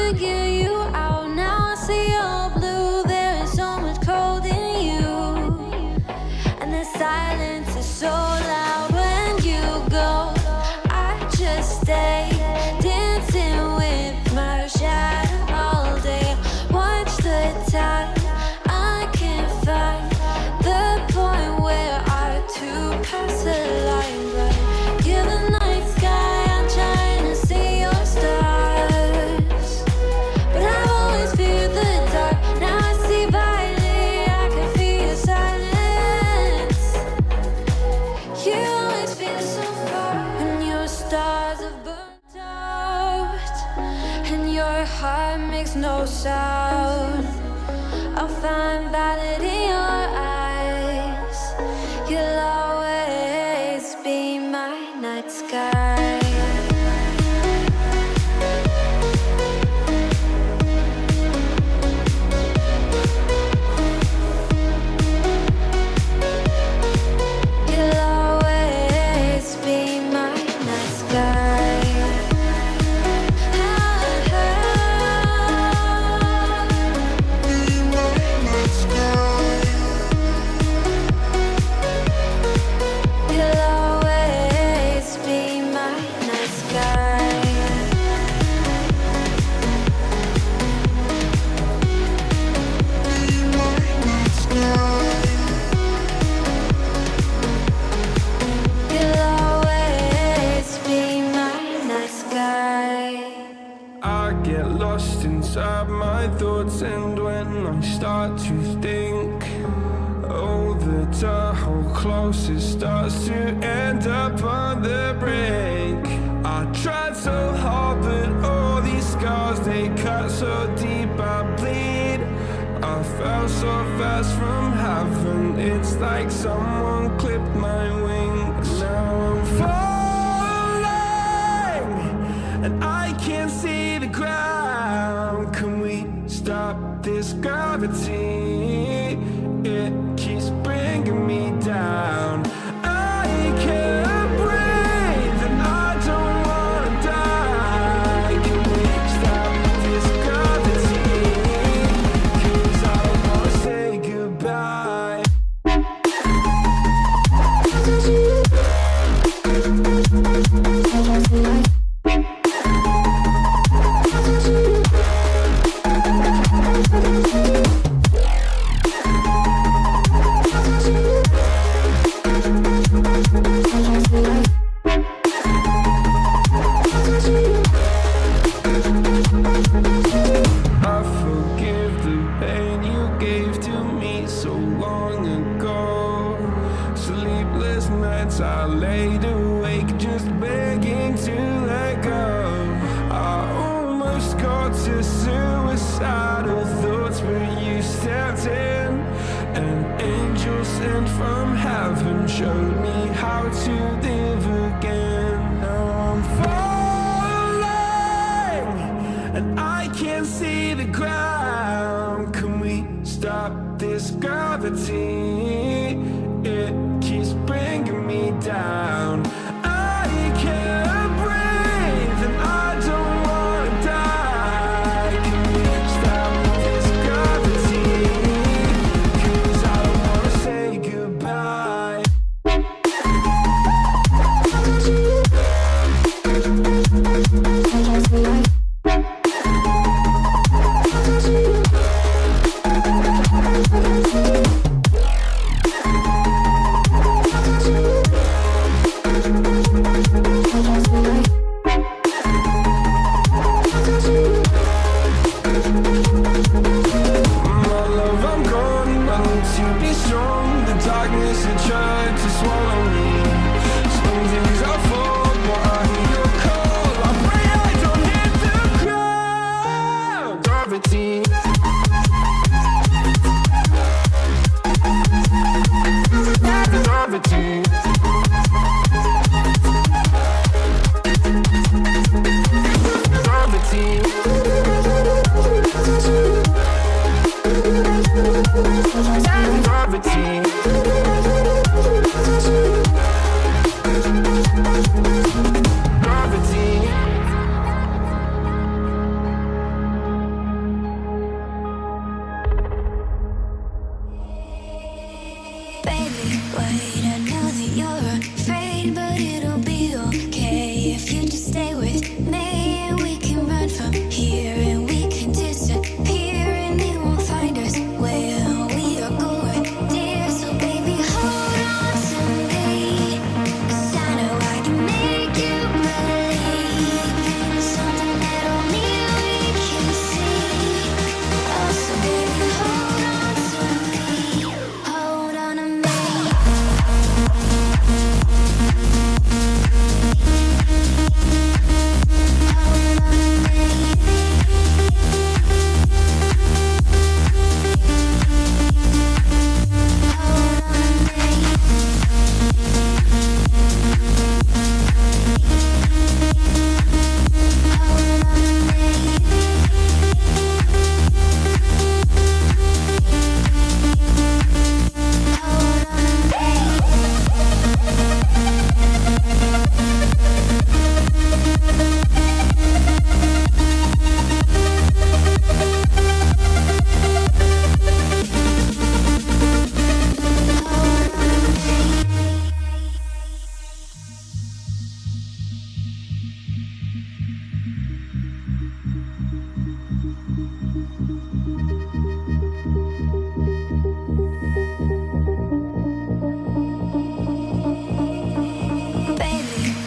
figure you out. Now I see you're blue. There is so much cold in you, and the silence is so loud when you go. I just stay dancing with my shadow all day. Watch the time. I can't find the point where our two pass the line. But you're the night sky. I'm trying to see your stars, but I've always feared the dark. Now I see violet. I can feel your silence. You always feel so far, and your stars have burnt out, and your heart makes no sound. I'll find valid in your eyes. You'll always be my night sky. You'll always be my night sky. You'll always be my night sky. You'll always be my night sky. I get lost inside my thoughts, and when I start to think, oh, the Tahoe close, it starts to end up on the brink. I tried so hard, but all these scars, they cut so deep, I bleed. I fell so fast from heaven, it's like someone clipped my wings. Now I'm falling, and I can't see the ground. Can we stop this gravity? It keeps bringing me down. I can't breathe, and I don't wanna die. Can we stop this gravity? 'Cause I don't wanna say goodbye. I forgive the pain you gave to me so long ago. Sleepless nights I laid awake just begging to let go. I almost got to suicidal thoughts, but you stepped in. An angel sent from heaven showed me how to live again. Now I'm falling, and I can't see the ground. Can we stop this gravity? It keeps bringing me down. I can't breathe, and I don't wanna die. Can we stop this gravity? 'Cause I don't wanna say goodbye. Baby,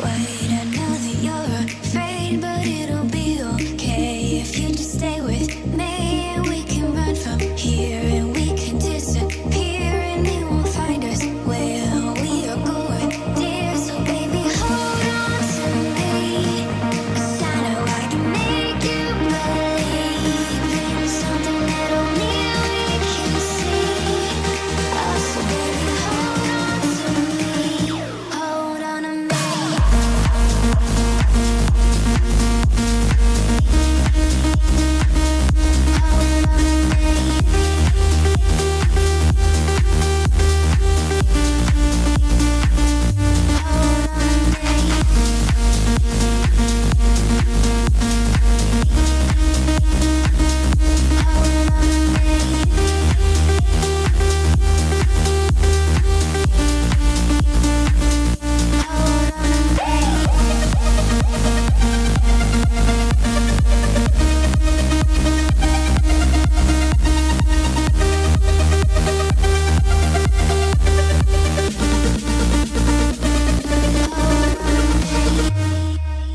wait, I know that you're afraid, but it'll be okay if you just stay with me. And we can run from here, and we can disappear, and they won't find us where we are going, dear. So baby, hold on to me, 'cause I know I can make you believe in something that only we can see. Oh, so baby, hold on to me, hold on to me.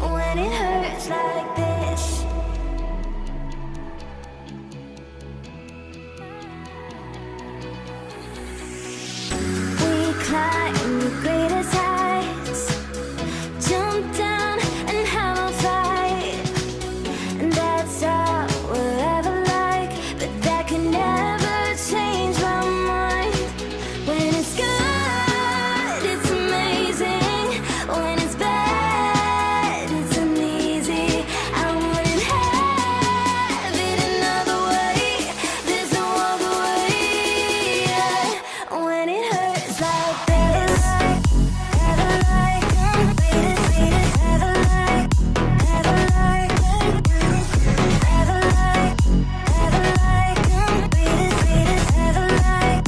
When it hurts like this, we climb the greatest heights, jump down and have a fight, and that's all we'll ever like. But that can never change my mind. When it's good, it's amazing. When it's bad, it's uneasy. I wouldn't have it another way. There's no other way. When it hurts like this, ever like, wait it, ever like, ever like, ever like, wait it, ever like.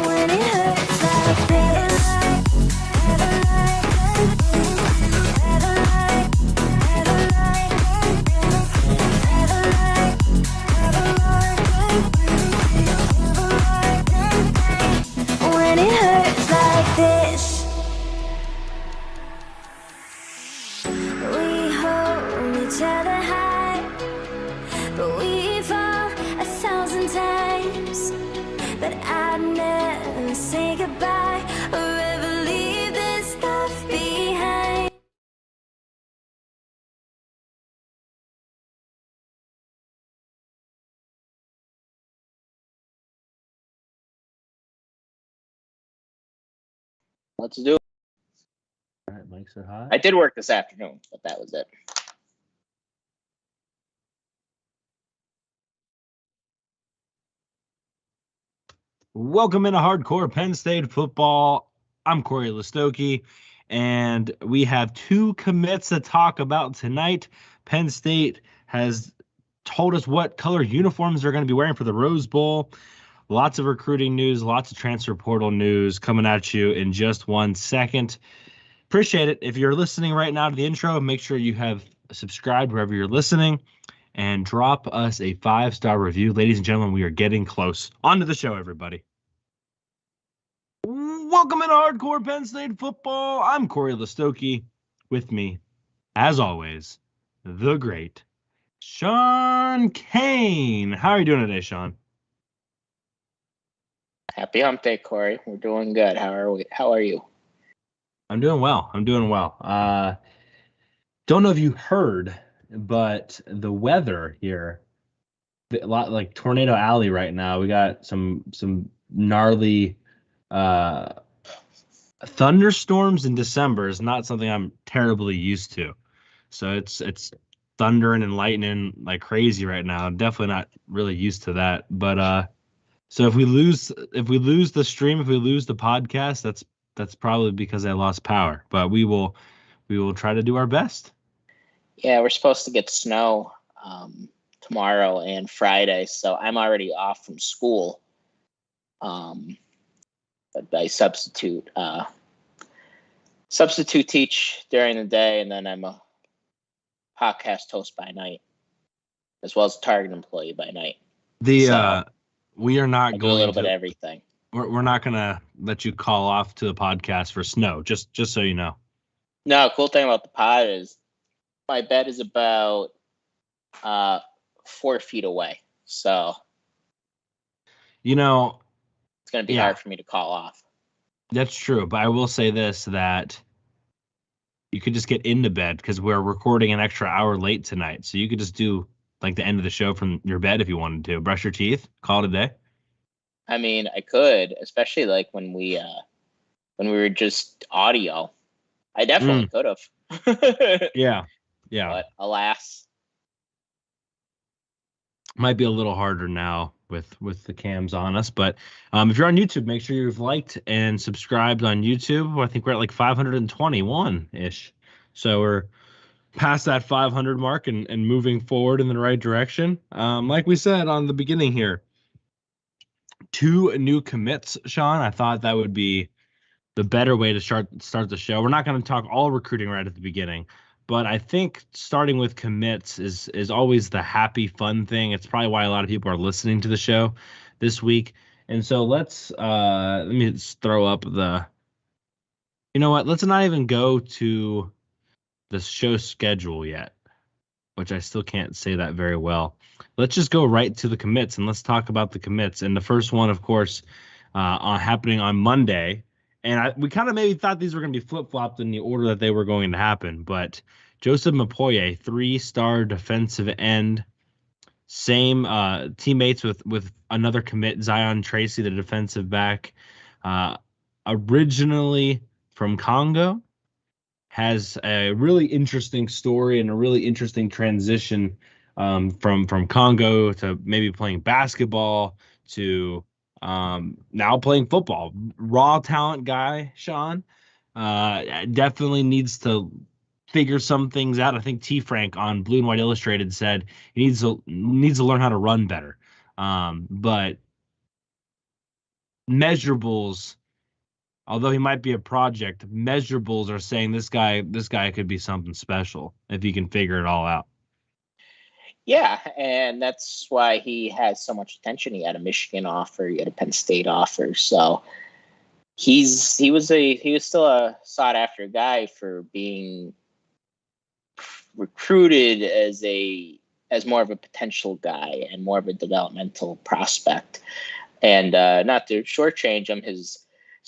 When it hurts like this, ever like, ever like, ever like, ever like, when it hurts like this, we hold each other high, but we fall 1,000 times. But I'd never say goodbye or ever leave this stuff behind. Let's do it. All right, mics are hot. I did work this afternoon, but that was it. Welcome into Hardcore Penn State Football. I'm Corey Listoki, and we have two commits to talk about tonight. Penn State has told us what color uniforms they're going to be wearing for the Rose Bowl. Lots of recruiting news, lots of transfer portal news coming at you in just 1 second. Appreciate it. If you're listening right now to the intro, make sure you have subscribed wherever you're listening and drop us a 5-star review. Ladies and gentlemen, we are getting close. On to the show, everybody. Welcome into Hardcore Penn State Football. I'm Corey Listoki. With me, as always, the great Sean Kane. How are you doing today, Sean? Happy hump day, Corey. We're doing good. How are you? I'm doing well. Don't know if you heard, but the weather here, a lot like Tornado Alley right now. We got some gnarly thunderstorms in December is not something I'm terribly used to. So it's thundering and lightning like crazy right now. I'm definitely not really used to that. But so if we lose the stream, if we lose the podcast, that's probably because I lost power. But we will try to do our best. Yeah, we're supposed to get snow tomorrow and Friday, so I'm already off from school. But I substitute teach during the day, and then I'm a podcast host by night. as well as a target employee by night. We are I not do a little going bit of to. everything. We're not going to let you call off to the podcast for snow. Just so you know. No, cool thing about the pod is my bed is about 4 feet away, so You know, it's going to be Yeah. hard for me to call off. that's true. But I will say this, that you could just get into bed because we're recording an extra hour late tonight. So you could just do like the end of the show from your bed if you wanted to. Brush your teeth, call it a day. I mean, I could, especially like when we were just audio. I definitely could have. Yeah. But alas. Might be a little harder now with the cams on us, but if you're on YouTube, make sure you've liked and subscribed on YouTube. I think we're at like 521 ish, so we're past that 500 mark and moving forward in the right direction. Like we said on the beginning here, 2 new commits, Sean. I thought that would be the better way to start the show. We're not going to talk all recruiting right at the beginning, but I think starting with commits is always the happy, fun thing. It's probably why a lot of people are listening to the show this week. And so let me just throw up the. You know what? Let's not even go to the show schedule yet, which I still can't say that very well. Let's just go right to the commits and let's talk about the commits. And the first one, of course, happening on Monday. And we kind of maybe thought these were going to be flip-flopped in the order that they were going to happen. But Joseph Mupoyi, 3-star defensive end, same teammates with another commit, Zion Tracy, the defensive back, originally from Congo, has a really interesting story and a really interesting transition from Congo to maybe playing basketball to now playing football. Raw talent guy, Sean. Definitely needs to figure some things out. I think T. Frank on Blue and White Illustrated said he needs to learn how to run better. But measurables, although he might be a project, measurables are saying this guy could be something special if he can figure it all out. Yeah, and that's why he has so much attention. He had a Michigan offer, he had a Penn State offer, so he was still a sought after guy for being recruited as more of a potential guy and more of a developmental prospect. And not to shortchange him, his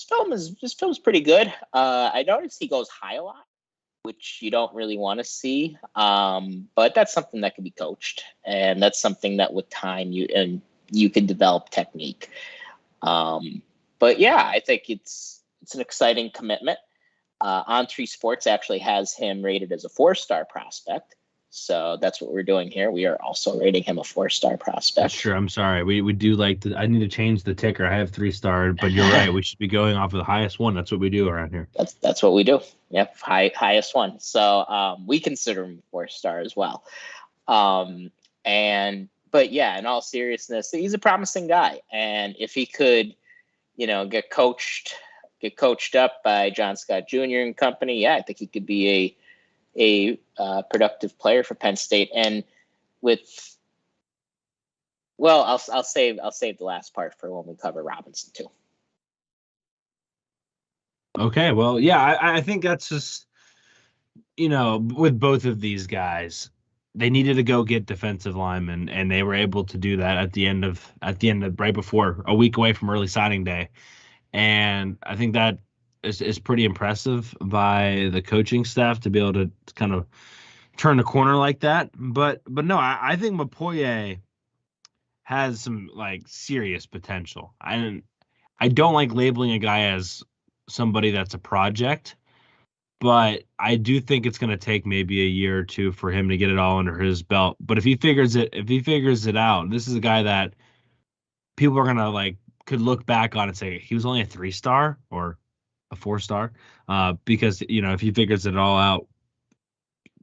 film's pretty good. I noticed he goes high a lot, which you don't really want to see. But that's something that can be coached, and that's something that with time you can develop technique. But yeah, I think it's an exciting commitment. On3 Sports actually has him rated as a 4-star prospect. So that's what we're doing here. We are also rating him a 4-star prospect. That's true. I'm sorry. We do like I need to change the ticker. I have 3-star, but you're right. We should be going off of the highest one. That's what we do around here. That's what we do. Yep, highest one. So we consider him 4-star as well. But yeah, in all seriousness, he's a promising guy, and if he could, get coached up by John Scott Jr. and company, yeah, I think he could be a productive player for Penn State. And I'll save the last part for when we cover Robinson too. Okay, well, yeah, I think that's just, with both of these guys, they needed to go get defensive linemen, and they were able to do that at the end of right before, a week away from early signing day. And I think that is pretty impressive by the coaching staff to be able to kind of turn the corner like that. But no, I think Mupoyi has some serious potential. I don't like labeling a guy as somebody that's a project, but I do think it's going to take maybe a year or two for him to get it all under his belt. But if he figures it out, this is a guy that people are going to could look back on and say he was only a 3-star or a 4-star, because if he figures it all out,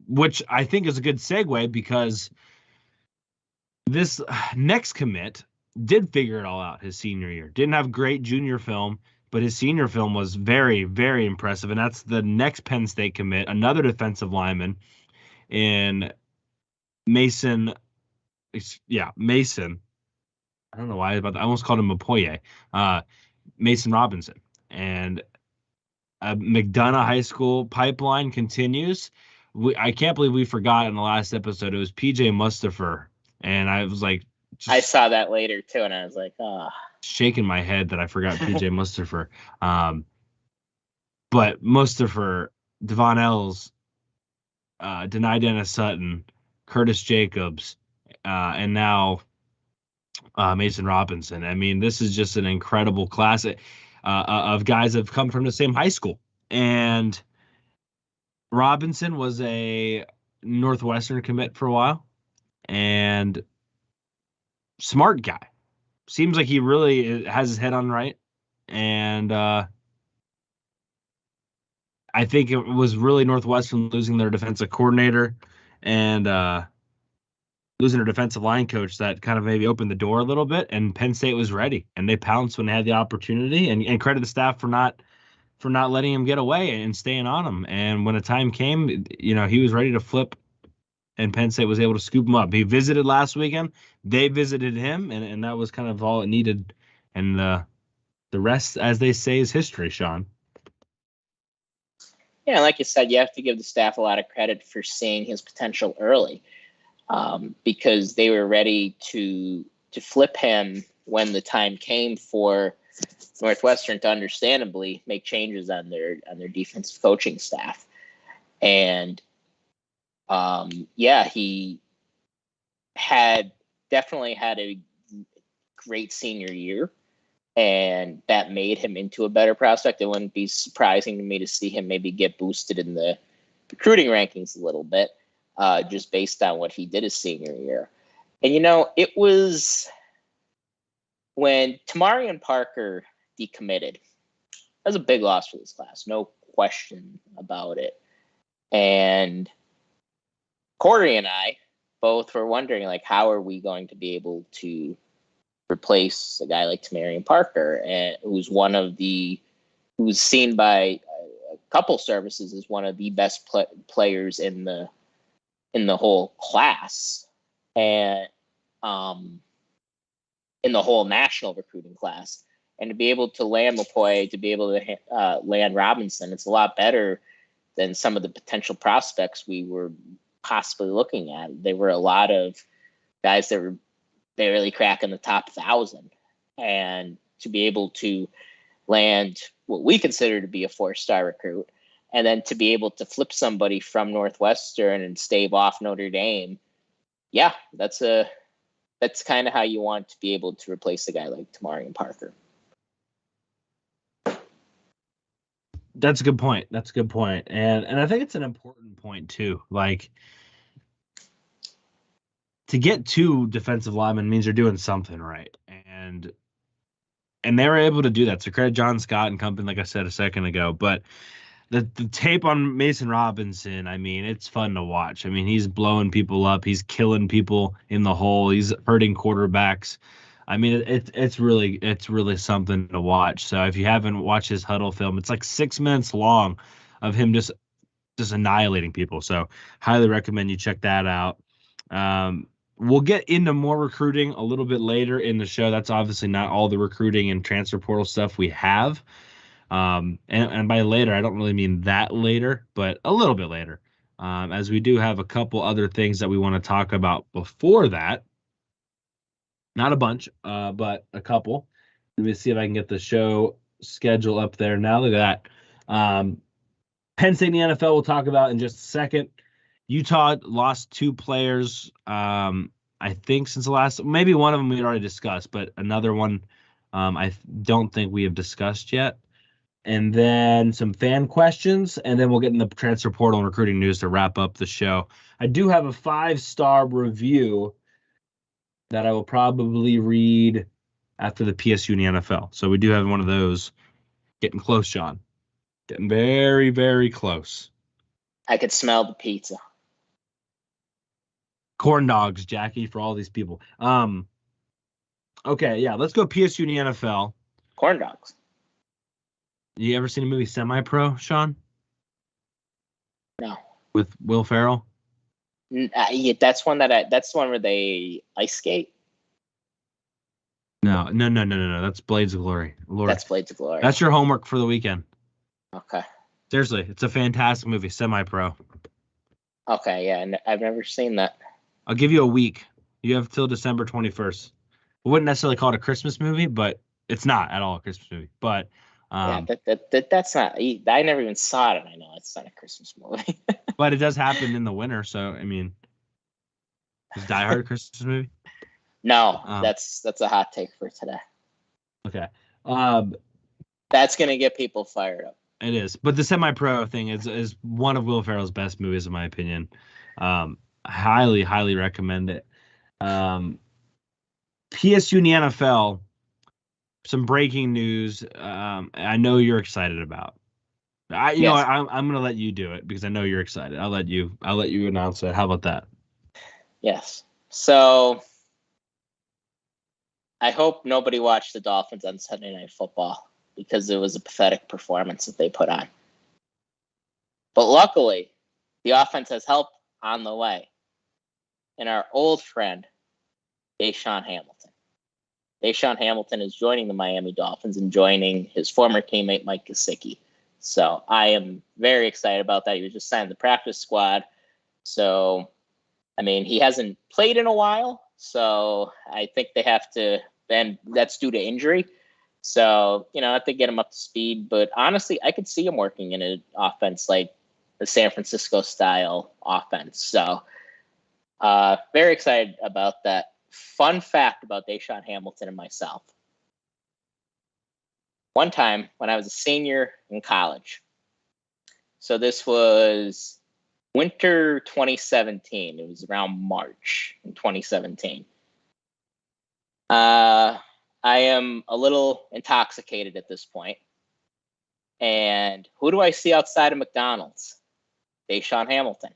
which I think is a good segue, because this next commit did figure it all out his senior year. Didn't have great junior film, but his senior film was very, very impressive. And that's the next Penn State commit, another defensive lineman in Mason Mason. I don't know why, but I almost called him Mupoyi. Mason Robinson. And McDonough High School pipeline continues. I can't believe we forgot in the last episode. It was PJ Mustafer. And I was like, I saw that later too, and I was like, shaking my head that I forgot PJ Mustafer. But Mustafer, Devon Ells, Denai Dennis Sutton, Curtis Jacobs, and now Mason Robinson. I mean, this is just an incredible class of guys that have come from the same high school. And Robinson was a Northwestern commit for a while, and smart guy. Seems like he really has his head on right. And I think it was really Northwestern losing their defensive coordinator and losing their defensive line coach that kind of maybe opened the door a little bit. And Penn State was ready, and they pounced when they had the opportunity. And credit the staff for not letting him get away and staying on him. And when the time came, he was ready to flip, and Penn State was able to scoop him up. He visited last weekend. They visited him, and that was kind of all it needed. And the rest, as they say, is history, Sean. Yeah, like you said, you have to give the staff a lot of credit for seeing his potential early, because they were ready to flip him when the time came for Northwestern to understandably make changes on their defensive coaching staff. And he definitely had a great senior year, and that made him into a better prospect. It wouldn't be surprising to me to see him maybe get boosted in the recruiting rankings a little bit, just based on what he did his senior year. And, it was when Tamarian Parker decommitted. That was a big loss for this class, no question about it. And Corey and I both were wondering, how are we going to be able to replace a guy like Tamarian Parker, and who's seen by a couple services as one of the best players in the whole class, and in the whole national recruiting class. And to be able to land Mupoyi, to be able to land Robinson, it's a lot better than some of the potential prospects we were possibly looking at. There were a lot of guys that were barely cracking the top 1,000, and to be able to land what we consider to be a 4-star recruit, and then to be able to flip somebody from Northwestern and stave off Notre Dame, that's kind of how you want to be able to replace a guy like Tamarian Parker. That's a good point. And I think it's an important point too. To get 2 defensive linemen means you're doing something right. And they were able to do that. So credit John Scott and company, like I said a second ago. But the tape on Mason Robinson, I mean, it's fun to watch. I mean, he's blowing people up. He's killing people in the hole. He's hurting quarterbacks. I mean, it's really something to watch. So if you haven't watched his huddle film, it's like 6 minutes long of him just annihilating people. So highly recommend you check that out. We'll get into more recruiting a little bit later in the show. That's obviously not all the recruiting and transfer portal stuff we have. And by later, I don't really mean that later, but a little bit later, as we do have a couple other things that we want to talk about before that. Not a bunch, but a couple. Let me see if I can get the show schedule up there now. Look at that. Penn State in the NFL we'll talk about in just a second. Utah lost 2 players, I think, since the last. Maybe one of them we had already discussed, but another one I don't think we have discussed yet. And then some fan questions, and then we'll get in the transfer portal and recruiting news to wrap up the show. I do have a 5-star review that I will probably read after the PSU in the NFL. So we do have one of those. Getting close, Sean. Getting very, very close. I could smell the pizza. Corn dogs, Jackie, for all these people. Okay, yeah, let's go PSU in the NFL. Corn dogs. You ever seen a movie Semi-Pro, Sean? No. With Will Ferrell? Yeah, that's the one where they ice skate. No. That's Blades of Glory. Lord, That's Blades of Glory. that's your homework for the weekend. Okay. Seriously, it's a fantastic movie. Semi-pro. Okay, yeah, I've never seen that. I'll give you a week. You have till December 21st. I wouldn't necessarily call it a Christmas movie, but it's not at all a Christmas movie. But Yeah, that's not. I never even saw it, and I know it's not a Christmas movie. but it does happen in the winter. So I mean, is Die Hard a Christmas movie? No, that's a hot take for today. Okay. That's gonna get people fired up. It is, but the semi-pro thing is one of Will Ferrell's best movies, in my opinion. Highly recommend it. PSU in the NFL. Some breaking news. I know you're excited about. You know, I'm gonna let you do it because I know you're excited. I'll let you announce it. How about that? Yes. So I hope nobody watched the Dolphins on Sunday Night Football because it was a pathetic performance that they put on. But luckily, the offense has help on the way. And our old friend, Deshaun Hamilton. Deshaun Hamilton is joining the Miami Dolphins and joining his former teammate, Mike Gesicki. So I am very excited about that. He was just signed to the practice squad. So, I mean, he hasn't played in a while. So I think they have to, and that's due to injury. So, you know, I have to get him up to speed. But honestly, I could see him working in an offense like the San Francisco style offense. So very excited about that. Fun fact about Deshaun Hamilton and myself. One time when I was a senior in college, so this was winter 2017. It was around March in 2017. I am a little intoxicated at this point. And who do I see outside of McDonald's? Deshaun Hamilton.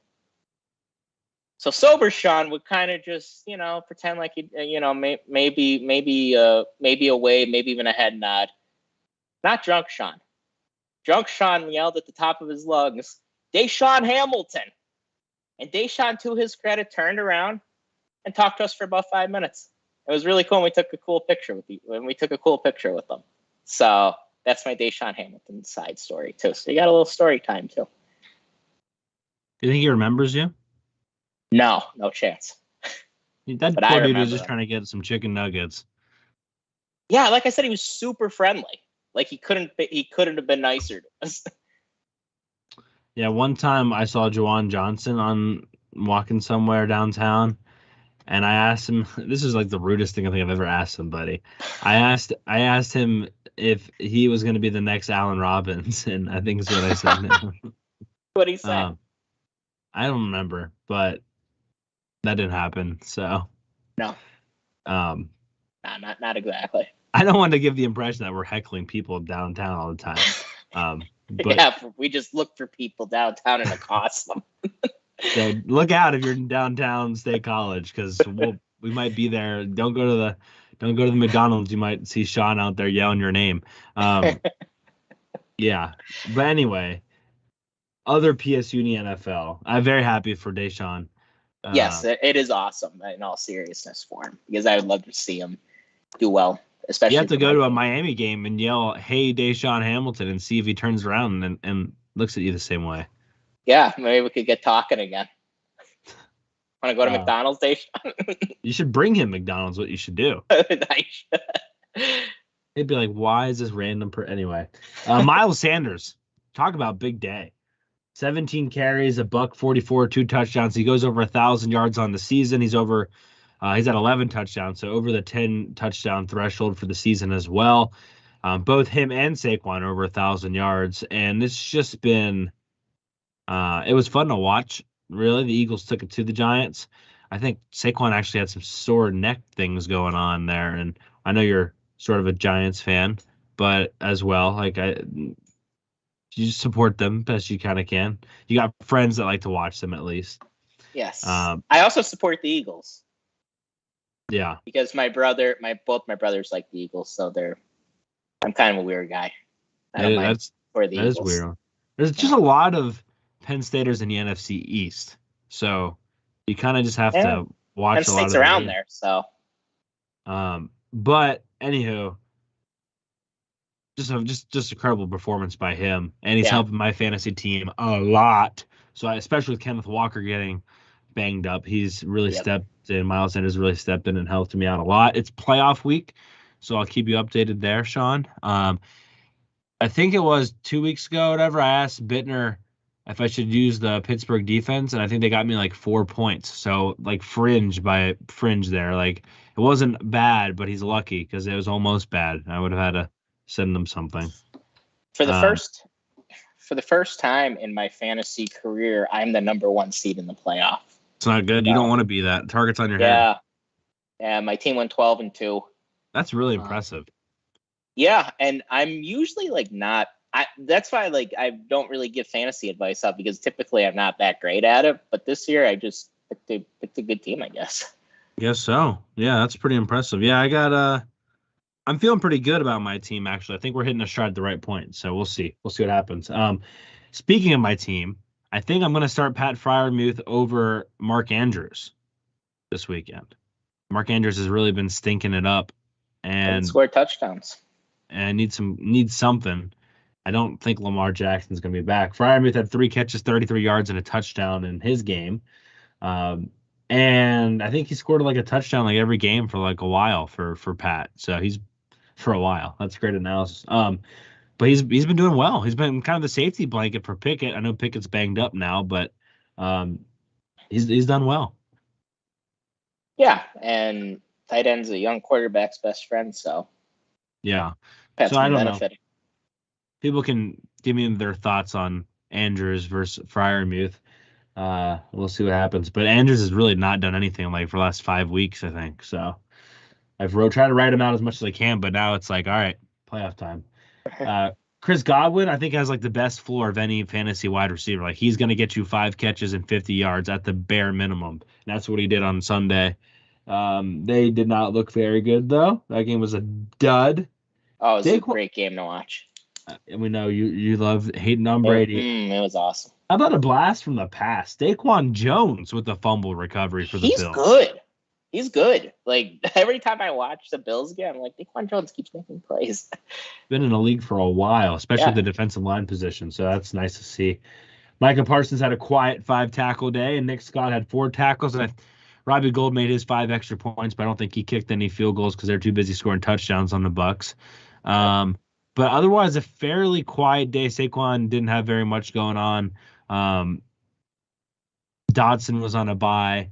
So sober Sean would kind of just, you know, pretend like he, you know, maybe away, maybe even a head nod. Not drunk Sean. Drunk Sean yelled at the top of his lungs, Deshaun Hamilton. And Deshaun, to his credit, turned around and talked to us for about 5 minutes. It was really cool. And we took a cool picture with them. So that's my Deshaun Hamilton side story too. So you got a little story time too. Do you think he remembers you? No chance. That poor dude was just trying to get some chicken nuggets. Yeah, like I said, he was super friendly. Like he couldn't have been nicer to us. Yeah, one time I saw Juwan Johnson walking somewhere downtown, and I asked him. This is like the rudest thing I think I've ever asked somebody. I asked him if he was going to be the next Allen Robinson. I think is what I said. What'd he say? I don't remember, but that didn't happen. So no. Not exactly. I don't want to give the impression that we're heckling people downtown all the time. But yeah, we just look for people downtown and accost them. So look out if you're in downtown State College, because we might be there. Don't go to the McDonald's. You might see Sean out there yelling your name. Yeah, but anyway, other PSU in the NFL. I'm very happy for Deshaun. Yes, it is awesome in all seriousness for him because I would love to see him do well. Especially you have to go to a Miami game and yell, "Hey, Deshaun Hamilton," and see if he turns around and looks at you the same way. Yeah, maybe we could get talking again. Want to go to McDonald's, Deshaun? You should bring him McDonald's. What you should do. I should. He'd be like, "Why is this random?" Anyway, Miles Sanders. Talk about big day. 17 carries, $144, 2 touchdowns. He goes over 1,000 yards on the season. He's at 11 touchdowns, so over the 10 touchdown threshold for the season as well. Both him and Saquon over 1,000 yards, and it's just been. It was fun to watch. Really, the Eagles took it to the Giants. I think Saquon actually had some sore neck things going on there, and I know you're sort of a Giants fan, but as well, like you support them best you kind of can. You got friends that like to watch them at least. Yes. I also support the Eagles. Yeah. Because both my brothers like the Eagles, so I'm kind of a weird guy. That is weird. There's just a lot of Penn Staters in the NFC East. So You kind of just have Yeah. to watch Penn a lot of State's the around games. there, so But anywho, just a credible performance by him, and he's yeah. helping my fantasy team a lot. So especially with Kenneth Walker getting banged up, he's really Yep. stepped in. Miles Sanders really stepped in and helped me out a lot. It's playoff week, so I'll keep you updated there, Sean. I think it was 2 weeks ago, whatever. I asked Bittner if I should use the Pittsburgh defense, and I think they got me like 4 points. So like fringe by fringe there. Like it wasn't bad, but he's lucky because it was almost bad. I would have had to send them something. For the first time in my fantasy career, I'm the number 1 seed in the playoff. It's not good. You don't want to be that. Target's on your head. Yeah. Yeah, my team went 12-2. That's really impressive. Yeah, and I'm usually like not. That's why like I don't really give fantasy advice out because typically I'm not that great at it. But this year I just picked a good team, I guess. Guess so. Yeah, that's pretty impressive. Yeah, I'm feeling pretty good about my team, actually. I think we're hitting a stride at the right point. So we'll see. We'll see what happens. Speaking of my team, I think I'm going to start Pat Freiermuth over Mark Andrews this weekend. Mark Andrews has really been stinking it up and scored touchdowns. And needs something. I don't think Lamar Jackson's going to be back. Freiermuth had 3 catches, 33 yards, and a touchdown in his game. And I think he scored like a touchdown like every game for like a while for Pat. So he's for a while. That's great analysis. But he's been doing well. He's been kind of the safety blanket for Pickett. I know Pickett's banged up now, but he's done well. Yeah, and tight end's a young quarterback's best friend, so yeah. Pat's so I don't benefiting. know. People can give me their thoughts on Andrews versus Freiermuth. We'll see what happens. But Andrews has really not done anything like for the last 5 weeks, I think. So I've tried to write him out as much as I can, but now it's like, all right, playoff time. Chris Godwin, I think, has like the best floor of any fantasy wide receiver. Like he's going to get you 5 catches and 50 yards at the bare minimum. And that's what he did on Sunday. They did not look very good though. That game was a dud. Oh, it was a great game to watch. And we know you love hating on Brady. It was awesome. How about a blast from the past? Daquan Jones with the fumble recovery for the Bills. He's good. He's good. Like every time I watch the Bills game, I'm like, Daquan Jones keeps making plays. Been in the league for a while, especially the defensive line position. So that's nice to see. Micah Parsons had a quiet 5-tackle day, and Nick Scott had 4 tackles. And Robbie Gould made his 5 extra points, but I don't think he kicked any field goals because they're too busy scoring touchdowns on the Bucs. But otherwise, a fairly quiet day. Saquon didn't have very much going on. Dodson was on a bye,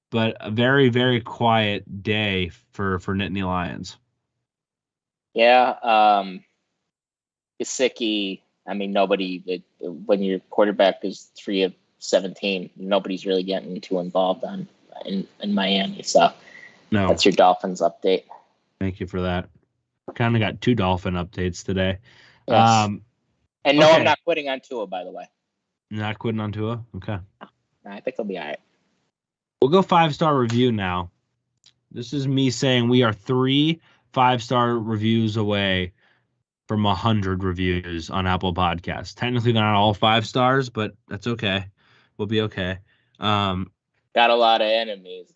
but a very, very quiet day for Nittany Lions. Yeah. Gesicki, I mean, when your quarterback is 3 of 17, nobody's really getting too involved in Miami. So that's your Dolphins update. Thank you for that. Kind of got 2 Dolphin updates today. Yes. And no, I'm not quitting on Tua, by the way. Not quitting on Tua? Okay. I think he'll be all right. We'll go 5-star review now. This is me saying we are 3 5-star reviews away from 100 reviews on Apple Podcasts. Technically, they're not all 5 stars, but that's okay. We'll be okay. Got a lot of enemies.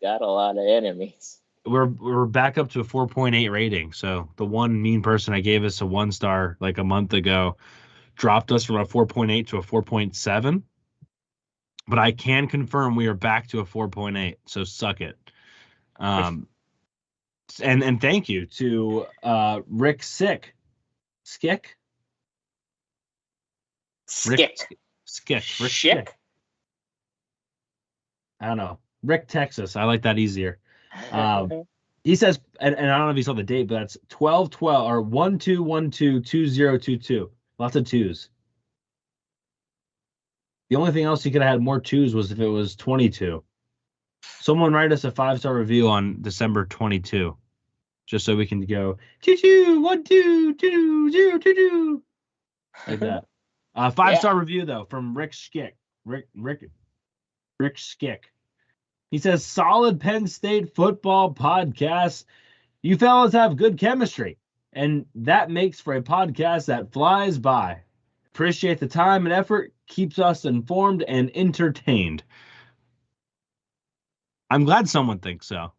We're back up to a 4.8 rating. So the one mean person I gave us a 1-star like a month ago dropped us from a 4.8 to a 4.7. But I can confirm we are back to a 4.8. So suck it. And thank you to Rick Skick. I don't know. Rick Texas. I like that easier. He says, and I don't know if you saw the date, but that's 12/12 or 12/12/2022. Lots of 2s. The only thing else he could have had more 2s was if it was 22. Someone write us a 5-star review on December 22, just so we can go 2 1 2 2 0 2 2 like that. 5-star review though from Rick Skick. Rick Skick. He says, solid Penn State football podcast. You fellas have good chemistry, and that makes for a podcast that flies by. Appreciate the time and effort. Keeps us informed and entertained. I'm glad someone thinks so.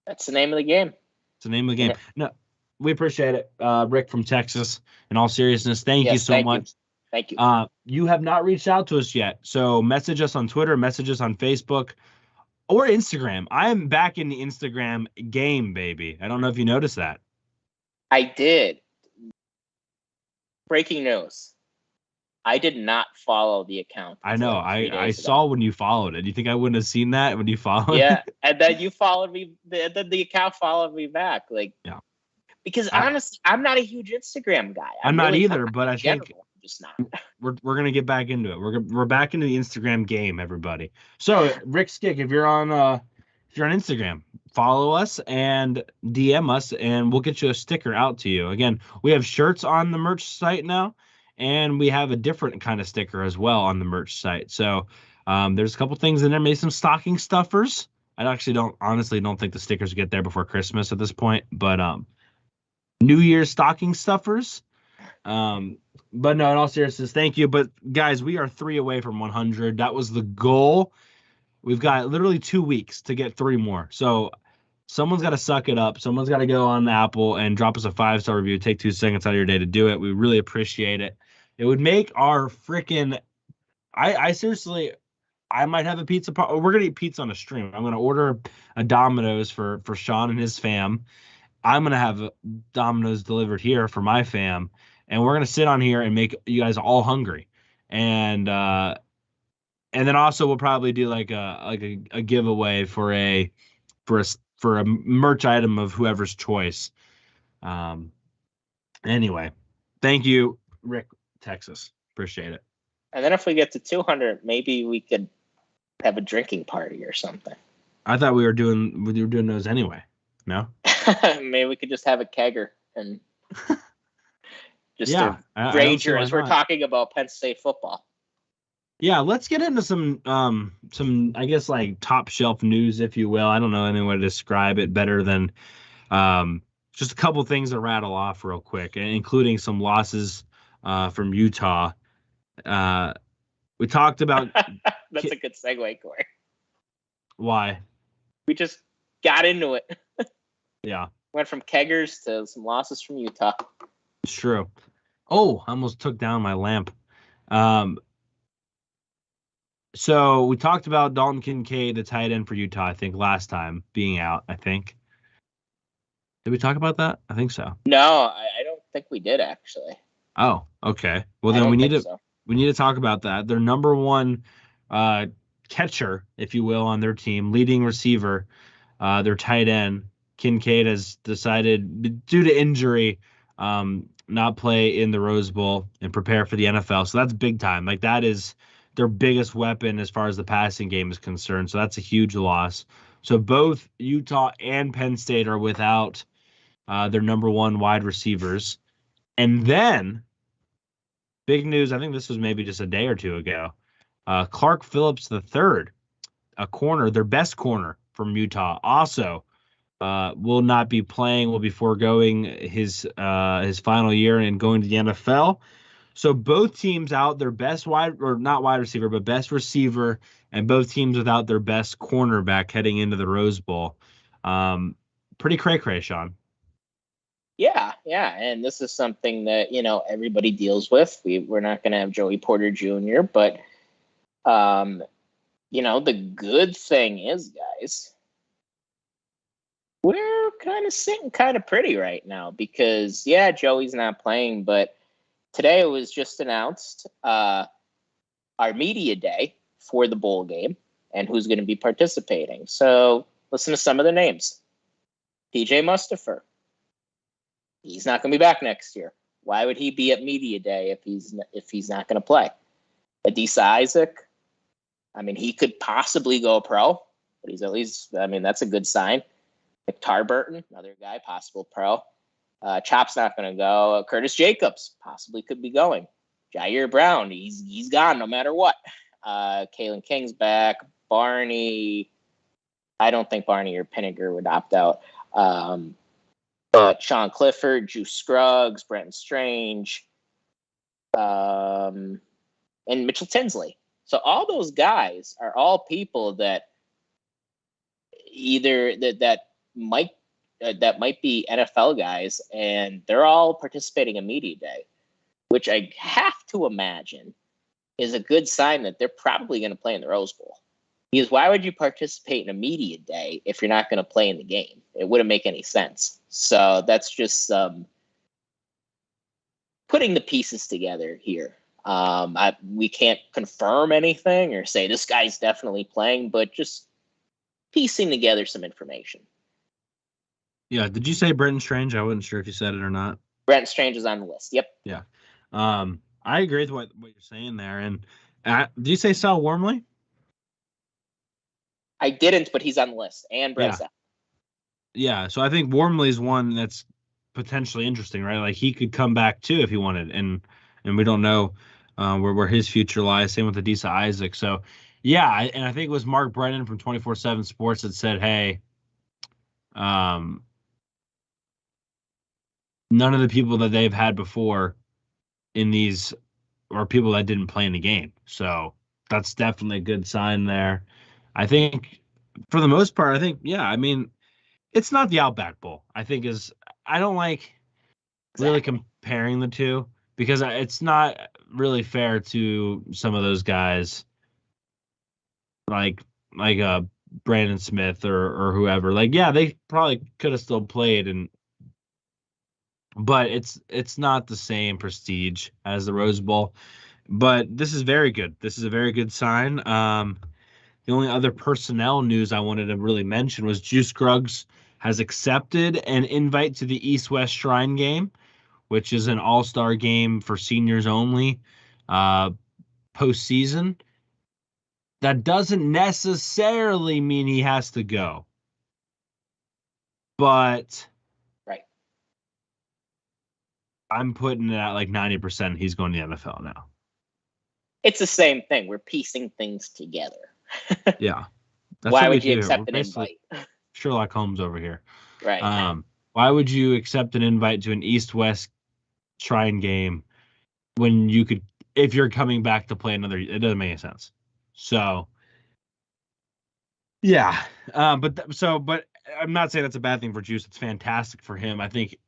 That's the name of the game. It's the name of the game. No, we appreciate it. Rick from Texas, in all seriousness, thank you Yes, so thank you. much. Thank you. You have not reached out to us yet. So message us on Twitter, message us on Facebook or Instagram. I am back in the Instagram game, baby. I don't know if you noticed that. I did. Breaking news. I did not follow the account. I know. until, like, 3 I days ago. saw when you followed it. Do you think I wouldn't have seen that when you followed? Yeah, and then you followed me. Then the account followed me back. Like, yeah. Because honestly, I'm not a huge Instagram guy. I'm not really either, not but in I think general. I'm just not. we're gonna get back into it. We're back into the Instagram game, everybody. So Rick Skick, if you're on Instagram, follow us and DM us, and we'll get you a sticker out to you. Again, we have shirts on the merch site now, and we have a different kind of sticker as well on the merch site. So there's a couple things in there, maybe some stocking stuffers. I actually honestly don't think the stickers get there before Christmas at this point, but New Year's stocking stuffers. But no, in all seriousness, thank you. But guys, we are 3 away from 100. That was the goal. We've got literally 2 weeks to get 3 more. So someone's got to suck it up. Someone's got to go on Apple and drop us a 5-star review. Take 2 seconds out of your day to do it. We really appreciate it. It would make our freaking. I seriously, I might have a pizza. We're gonna eat pizza on a stream. I'm gonna order a Domino's for Sean and his fam. I'm gonna have Domino's delivered here for my fam, and we're gonna sit on here and make you guys all hungry. And then also we'll probably do like a giveaway for a merch item of whoever's choice. Anyway, thank you, Rick, Texas. Appreciate it. And then if we get to 200, maybe we could have a drinking party or something. I thought we were doing those anyway. No. Maybe we could just have a kegger and just Yeah, a rager as we're talking about Penn State football. Yeah, let's get into some I guess like top shelf news, if you will. I don't know any way to describe it better than just a couple things to rattle off real quick, including some losses from Utah. We talked about That's a good segue, Corey. Why? We just got into it. Yeah. Went from keggers to some losses from Utah. It's true. Oh, I almost took down my lamp. So we talked about Dalton Kincaid, the tight end for Utah, I think last time being out, I think. Did we talk about that? I think so. No, I don't think we did actually. Oh, okay. Well, then we need to talk about that. Their number one catcher, if you will, on their team, leading receiver, their tight end, Kincaid, has decided, due to injury, not play in the Rose Bowl and prepare for the NFL. So that's big time. Like, that is their biggest weapon as far as the passing game is concerned. So that's a huge loss. So both Utah and Penn State are without their number one wide receivers. And then, big news, I think this was maybe just a day or two ago, Clark Phillips III, a corner, their best corner from Utah, also will not be playing, will be foregoing his final year and going to the NFL. So both teams out their best best receiver, and both teams without their best cornerback heading into the Rose Bowl. Pretty cray-cray, Sean. Yeah, and this is something that, everybody deals with. We're not going to have Joey Porter Jr., but, the good thing is, guys, we're kind of sitting kind of pretty right now because, yeah, Joey's not playing, but today it was just announced our media day for the bowl game and who's going to be participating. So listen to some of the names. PJ Mustipher. He's not going to be back next year. Why would he be at media day if he's not going to play? Adisa Isaac. I mean, he could possibly go pro, but he's at least, that's a good sign. McTar Burton, another guy, possible pro. Chop's not going to go. Curtis Jacobs possibly could be going. Jair Brown, he's gone no matter what. Kalen King's back. Barney, I don't think Barney or Pinniger would opt out. But Sean Clifford, Juice Scruggs, Brenton Strange, and Mitchell Tinsley. So all those guys are all people that either that might be NFL guys, and they're all participating in media day, which I have to imagine is a good sign that they're probably going to play in the Rose Bowl. Because why would you participate in a media day if you're not going to play in the game? It wouldn't make any sense. So that's just putting the pieces together here. We can't confirm anything or say this guy's definitely playing, but just piecing together some information. Yeah. Did you say Brenton Strange? I wasn't sure if you said it or not. Brenton Strange is on the list. Yep. Yeah. I agree with what you're saying there. And did you say Sal Wormley? I didn't, but he's on the list. And Brett. Yeah. So I think Wormley's one that's potentially interesting, right? Like he could come back too if he wanted, and we don't know where his future lies. Same with Adisa Isaac. So yeah, and I think it was Mark Brennan from 24/7 Sports that said, "Hey, none of the people that they've had before in these are people that didn't play in the game." So that's definitely a good sign there. I think for the most part, I mean, it's not the Outback Bowl. I don't like really comparing the two because it's not really fair to some of those guys like Brandon Smith or whoever. Like, yeah, they probably could have still played, but it's not the same prestige as the Rose Bowl. But this is very good. This is a very good sign. The only other personnel news I wanted to really mention was Juice Scruggs has accepted an invite to the East-West Shrine game, which is an all-star game for seniors only, postseason. That doesn't necessarily mean he has to go. But right, I'm putting it at like 90% he's going to the NFL now. It's the same thing. We're piecing things together. Yeah. Why would you accept an invite? Sherlock Holmes over here. Right. Why would you accept an invite to an East-West Shrine game when you could, if you're coming back to play another? It doesn't make any sense. So, yeah. But I'm not saying that's a bad thing for Juice. It's fantastic for him. I think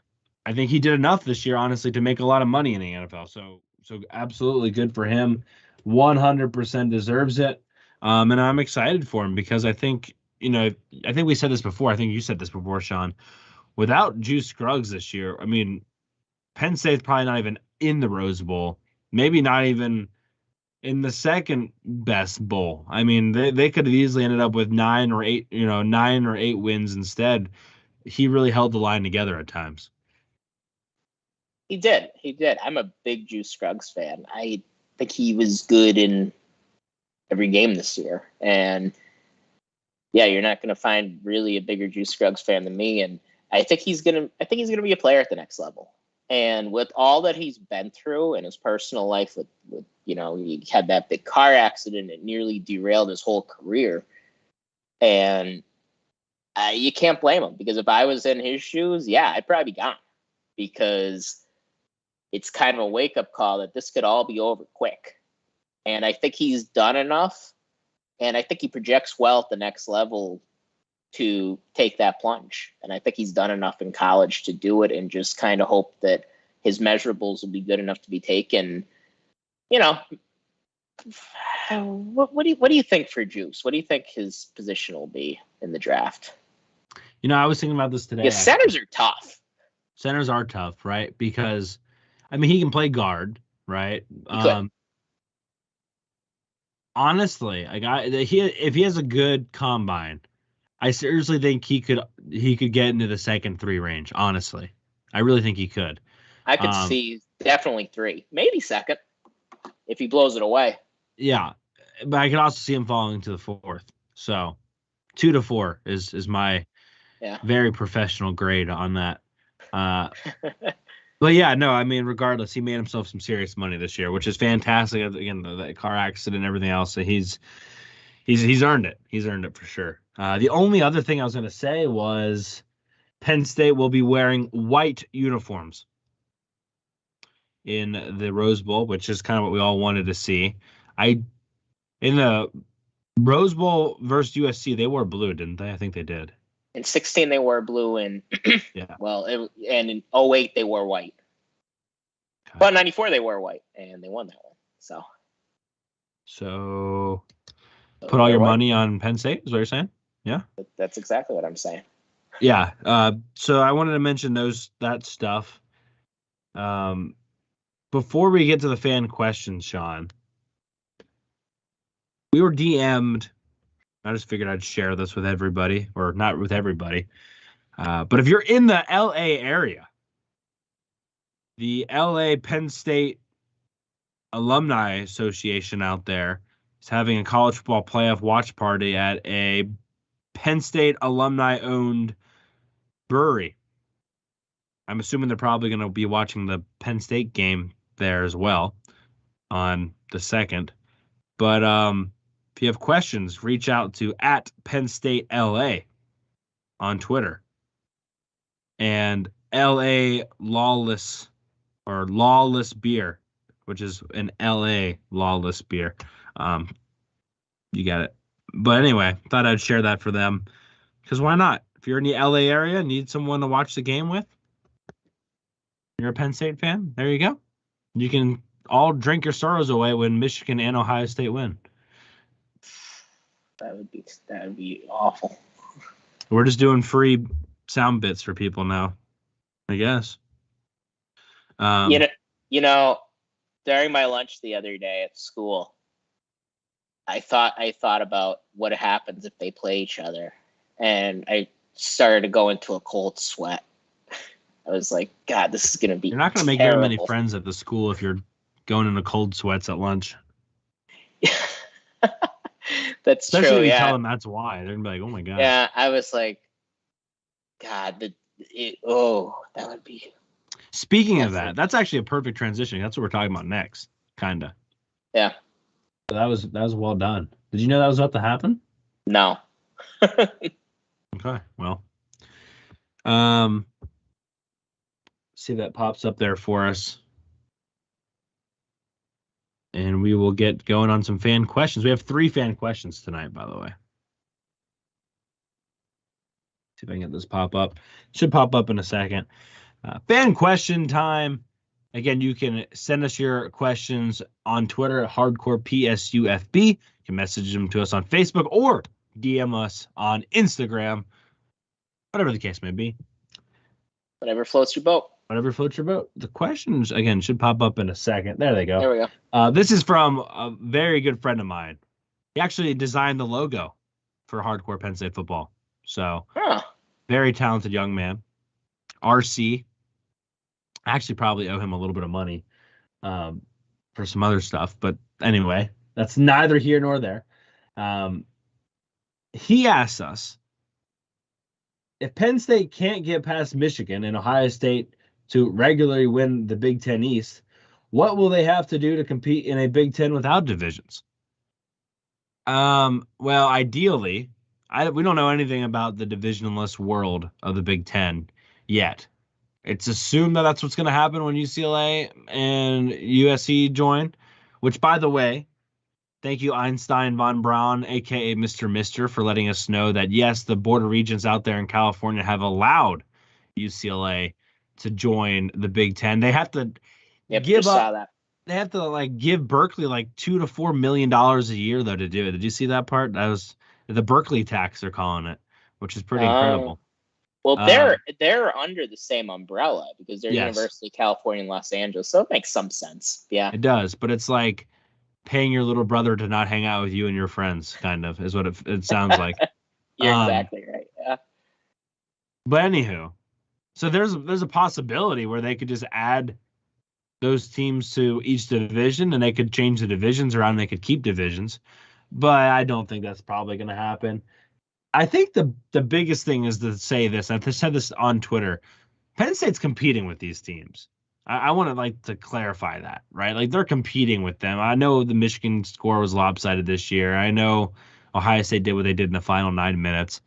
he did enough this year, honestly, to make a lot of money in the NFL. So absolutely good for him. 100% deserves it. And I'm excited for him because I think we said this before. I think you said this before, Sean. Without Juice Scruggs this year, I mean, Penn State's probably not even in the Rose Bowl, maybe not even in the second best bowl. I mean, they could have easily ended up with 9 or 8 wins instead. He really held the line together at times. He did. I'm a big Juice Scruggs fan. I think he was good in every game this year. And yeah, you're not going to find really a bigger Juice Scruggs fan than me. And I think he's going to be a player at the next level. And with all that he's been through in his personal life, with he had that big car accident, it nearly derailed his whole career. And you can't blame him, because if I was in his shoes, yeah, I'd probably be gone, because it's kind of a wake-up call that this could all be over quick. And I think he's done enough, and I think he projects well at the next level to take that plunge. And I think he's done enough in college to do it, and just kind of hope that his measurables will be good enough to be taken. What do you think for Juice? What do you think his position will be in the draft? I was thinking about this today. Yeah, centers are tough. Centers are tough, right? Because, I mean, he can play guard, right? Honestly, if he has a good combine, I seriously think he could get into the second 3 range. Honestly, I really think he could. I could see definitely 3, maybe second, if he blows it away. Yeah, but I could also see him falling to the 4th. So 2 to 4 is my very professional grade on that. But yeah, no, I mean, regardless, he made himself some serious money this year, which is fantastic. Again, the car accident and everything else, so he's earned it. He's earned it for sure. The only other thing I was going to say was Penn State will be wearing white uniforms in the Rose Bowl, which is kind of what we all wanted to see. In the Rose Bowl versus USC, they wore blue, didn't they? I think they did. In 16, they wore blue, and Yeah. and in 08, they wore white. Okay. But 94, they wore white, and they won that one. So put all your money on Penn State, is what you're saying? Yeah. That's exactly what I'm saying. Yeah. So I wanted to mention that stuff. Before we get to the fan questions, Sean, we were DM'd. I just figured I'd share this with everybody, or not with everybody. But if you're in the LA area, the LA Penn State Alumni Association out there is having a college football playoff watch party at a Penn State alumni-owned brewery. I'm assuming they're probably going to be watching the Penn State game there as well on the 2nd. But if you have questions, reach out to @PennStateLA on Twitter. And LA Lawless Beer, which is an LA Lawless Beer. You got it. But anyway, thought I'd share that for them. Because why not? If you're in the LA area, need someone to watch the game with, you're a Penn State fan, there you go. You can all drink your sorrows away when Michigan and Ohio State win. That would be awful. We're just doing free sound bits for people now, I guess. You know, during my lunch the other day at school, I thought about what happens if they play each other, and I started to go into a cold sweat. I was like, God, this is going to be You're not going to make very many friends at the school if you're going into cold sweats at lunch. That's Especially true. if you Yeah. tell them that's why. They're going to be like, oh my God. Yeah, I was like, God, that would be. Speaking of that, that's actually a perfect transition. That's what we're talking about next, kind of. Yeah. So that was well done. Did you know that was about to happen? No. Okay, well. See if that pops up there for us. And we will get going on some fan questions. We have 3 fan questions tonight, by the way. See if I can get this pop up. Should pop up in a second. Fan question time. Again, you can send us your questions on Twitter at Hardcore PSUFB. You can message them to us on Facebook or DM us on Instagram. Whatever the case may be. Whatever floats your boat. Whatever floats your boat. The questions, again, should pop up in a second. There they go. There we go. This is from a very good friend of mine. He actually designed the logo for Hardcore Penn State Football. So, very talented young man. RC. I actually probably owe him a little bit of money for some other stuff. But anyway, that's neither here nor there. He asked us, if Penn State can't get past Michigan and Ohio State to regularly win the Big Ten East, what will they have to do to compete in a Big Ten without divisions? Well, ideally, we don't know anything about the divisionless world of the Big Ten yet. It's assumed that that's what's going to happen when UCLA and USC join, which, by the way, thank you, Einstein von Braun, a.k.a. Mr. Mister, for letting us know that, yes, the border regions out there in California have allowed UCLA to join the Big Ten. They have to give up. Saw that. They have to give Berkeley $2 to $4 million a year though to do it. Did you see that part? That was the Berkeley tax, they're calling it, which is pretty incredible. Well, they're under the same umbrella because they're University of California in Los Angeles, so it makes some sense. Yeah, it does, but it's like paying your little brother to not hang out with you and your friends, kind of, is what it sounds like. You're exactly right. Yeah. But anywho, so there's a possibility where they could just add those teams to each division, and they could change the divisions around. And they could keep divisions, but I don't think that's probably going to happen. I think the biggest thing is to say this. I've said this on Twitter. Penn State's competing with these teams. I want to clarify that, right? They're competing with them. I know the Michigan score was lopsided this year. I know Ohio State did what they did in the final 9 minutes.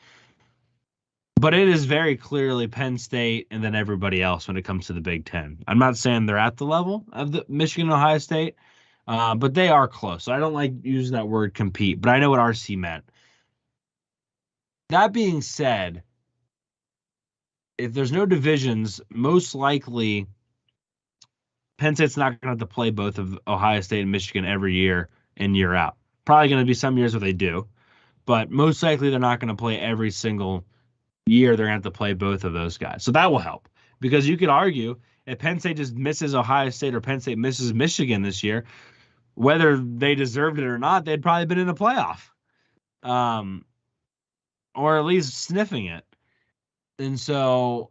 But it is very clearly Penn State and then everybody else when it comes to the Big Ten. I'm not saying they're at the level of the Michigan and Ohio State, But they are close. So I don't like using that word compete, but I know what RC meant. That being said, if there's no divisions, most likely Penn State's not going to have to play both of Ohio State and Michigan every year in, year out. Probably going to be some years where they do, but most likely they're not going to play every single year. They're going to have to play both of those guys. So that will help, because you could argue if Penn State just misses Ohio State or Penn State misses Michigan this year, whether they deserved it or not, they'd probably been in a playoff, or at least sniffing it. And so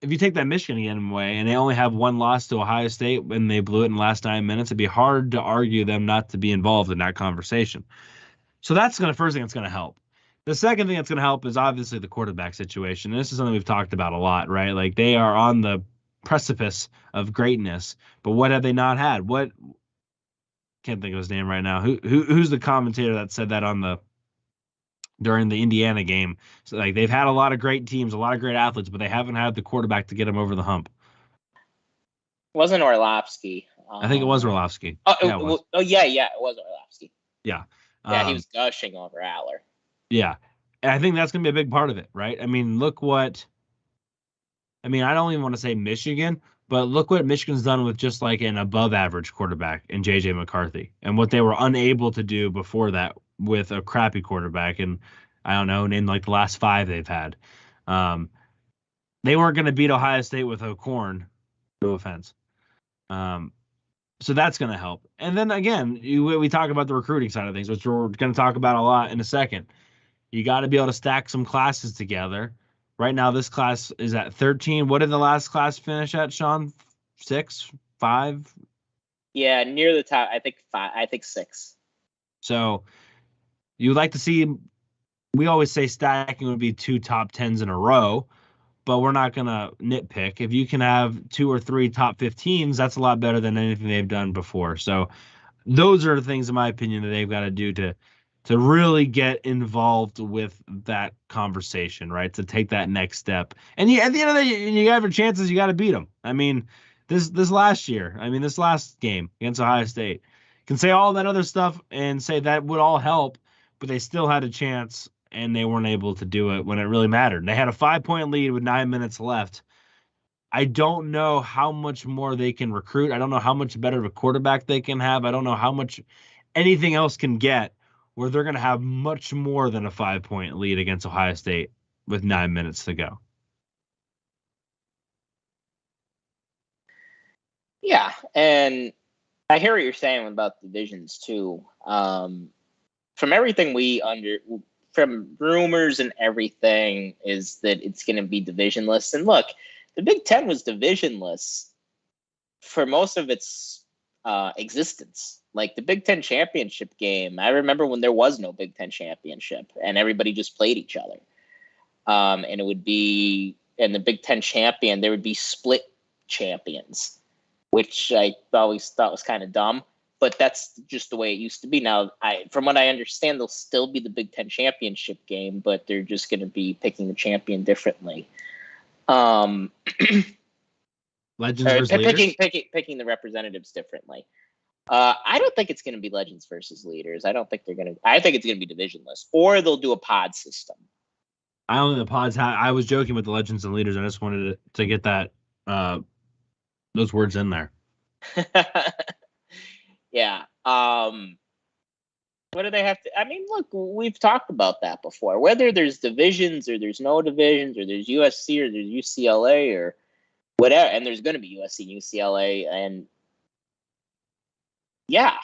if you take that Michigan game away and they only have one loss to Ohio State and they blew it in the last 9 minutes, it'd be hard to argue them not to be involved in that conversation. So that's the first thing that's going to help. The second thing that's going to help is obviously the quarterback situation. And this is something we've talked about a lot, right? Like, they are on the precipice of greatness, but what have they not had? Can't think of his name right now. Who's the commentator that said that during the Indiana game? So, like, they've had a lot of great teams, a lot of great athletes, but they haven't had the quarterback to get them over the hump. It wasn't Orlovsky. I think it was Orlovsky. Yeah, it was Orlovsky. Yeah. Yeah, he was gushing over Aller. Yeah. And I think that's going to be a big part of it, right? I mean, I don't even want to say Michigan, but look what Michigan's done with just like an above average quarterback in JJ McCarthy, and what they were unable to do before that with a crappy quarterback. And I don't know, in like the last 5 they've had. They weren't going to beat Ohio State with O'Korn. No offense. So that's going to help. And then again, we talk about the recruiting side of things, which we're going to talk about a lot in a second. You got to be able to stack some classes together. Right now, this class is at 13. What did the last class finish at, Sean? 6, 5? Yeah, near the top. I think 5. I think 6. So you'd like to see. We always say stacking would be 2 top 10s in a row, but we're not going to nitpick. If you can have 2 or 3 top 15s, that's a lot better than anything they've done before. So those are the things, in my opinion, that they've got to do to really get involved with that conversation, right? To take that next step. And at the end of the day, you have your chances, you got to beat them. I mean, this last game against Ohio State, can say all that other stuff and say that would all help, but they still had a chance and they weren't able to do it when it really mattered. They had a 5-point lead with 9 minutes left. I don't know how much more they can recruit. I don't know how much better of a quarterback they can have. I don't know how much anything else can get where they're going to have much more than a 5-point lead against Ohio State with 9 minutes to go. Yeah, and I hear what you're saying about divisions too. From everything from rumors and everything, is that it's going to be divisionless. And look, the Big Ten was divisionless for most of its existence. Like the Big Ten championship game, I remember when there was no Big Ten championship and everybody just played each other. And it would be, and the Big Ten champion, there would be split champions, which I always thought was kind of dumb, but that's just the way it used to be. Now, from what I understand, there'll still be the Big Ten championship game, but they're just going to be picking the champion differently. Legends versus leaders? Picking the representatives differently. I don't think it's going to be legends versus leaders. I think it's going to be divisionless, or they'll do a pod system. I don't think the pods I was joking with the legends and leaders. I just wanted to get that those words in there. Yeah. What do they have to? I mean, look, we've talked about that before. Whether there's divisions or there's no divisions, or there's USC or there's UCLA or whatever, and there's going to be USC and UCLA, and yeah,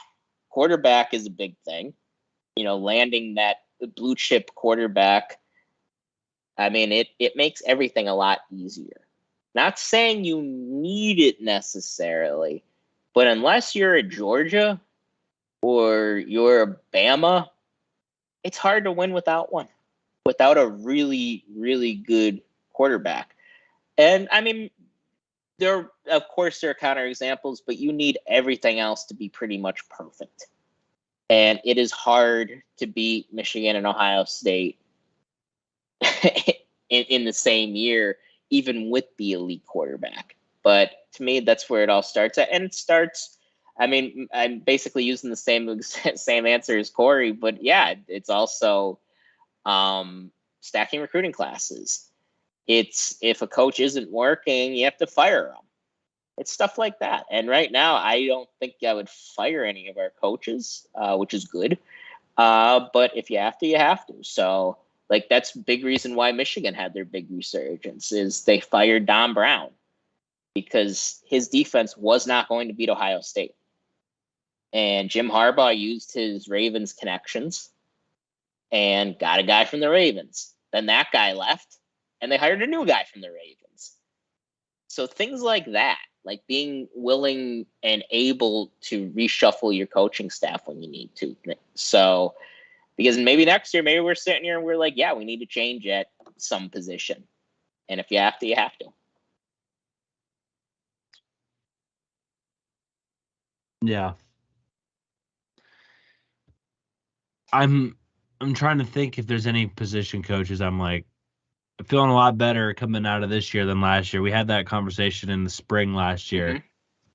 quarterback is a big thing. You know, landing that blue chip quarterback. I mean, it makes everything a lot easier. Not saying you need it necessarily, but unless you're a Georgia or you're a Bama, it's hard to win without one, without a really, really good quarterback. And I mean, there are counterexamples, but you need everything else to be pretty much perfect. And it is hard to beat Michigan and Ohio State in the same year, even with the elite quarterback. But to me, that's where it all starts at. And it starts, I mean, I'm basically using the same answer as Corey, but yeah, it's also stacking recruiting classes. It's if a coach isn't working, you have to fire them. It's stuff like that. And right now, I don't think I would fire any of our coaches, which is good. But if you have to, you have to. So, like, that's a big reason why Michigan had their big resurgence is they fired Don Brown because his defense was not going to beat Ohio State. And Jim Harbaugh used his Ravens connections and got a guy from the Ravens. Then that guy left, and they hired a new guy from the Ravens. So things like that, like being willing and able to reshuffle your coaching staff when you need to. So, because maybe next year, maybe we're sitting here and we're like, yeah, we need to change at some position. And if you have to, you have to. Yeah. I'm trying to think if there's any position coaches I'm like feeling a lot better coming out of this year than last year. We had that conversation in the spring last year. Mm-hmm.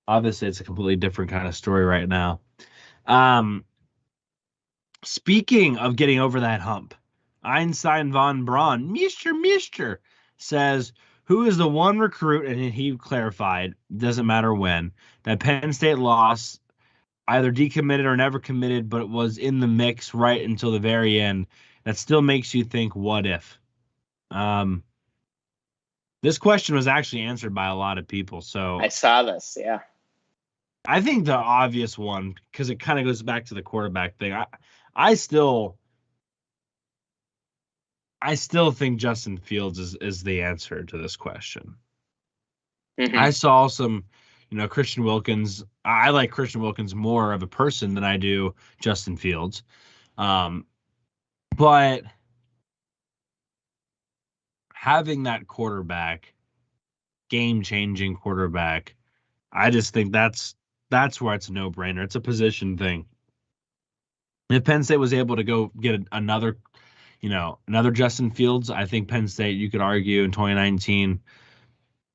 Obviously, it's a completely different kind of story right now. Speaking of getting over that hump, Einstein von Braun, Mister, says, who is the one recruit, and he clarified, doesn't matter when, that Penn State lost, either decommitted or never committed, but it was in the mix right until the very end, that still makes you think, what if? This question was actually answered by a lot of people. So I saw this, yeah. I think the obvious one, because it kind of goes back to the quarterback thing. I still think Justin Fields is the answer to this question. Mm-hmm. I saw some, Christian Wilkins. I like Christian Wilkins more of a person than I do Justin Fields. But having that quarterback, game-changing quarterback, I just think that's where it's a no-brainer. It's a position thing. If Penn State was able to go get another Justin Fields, I think Penn State, you could argue in 2019,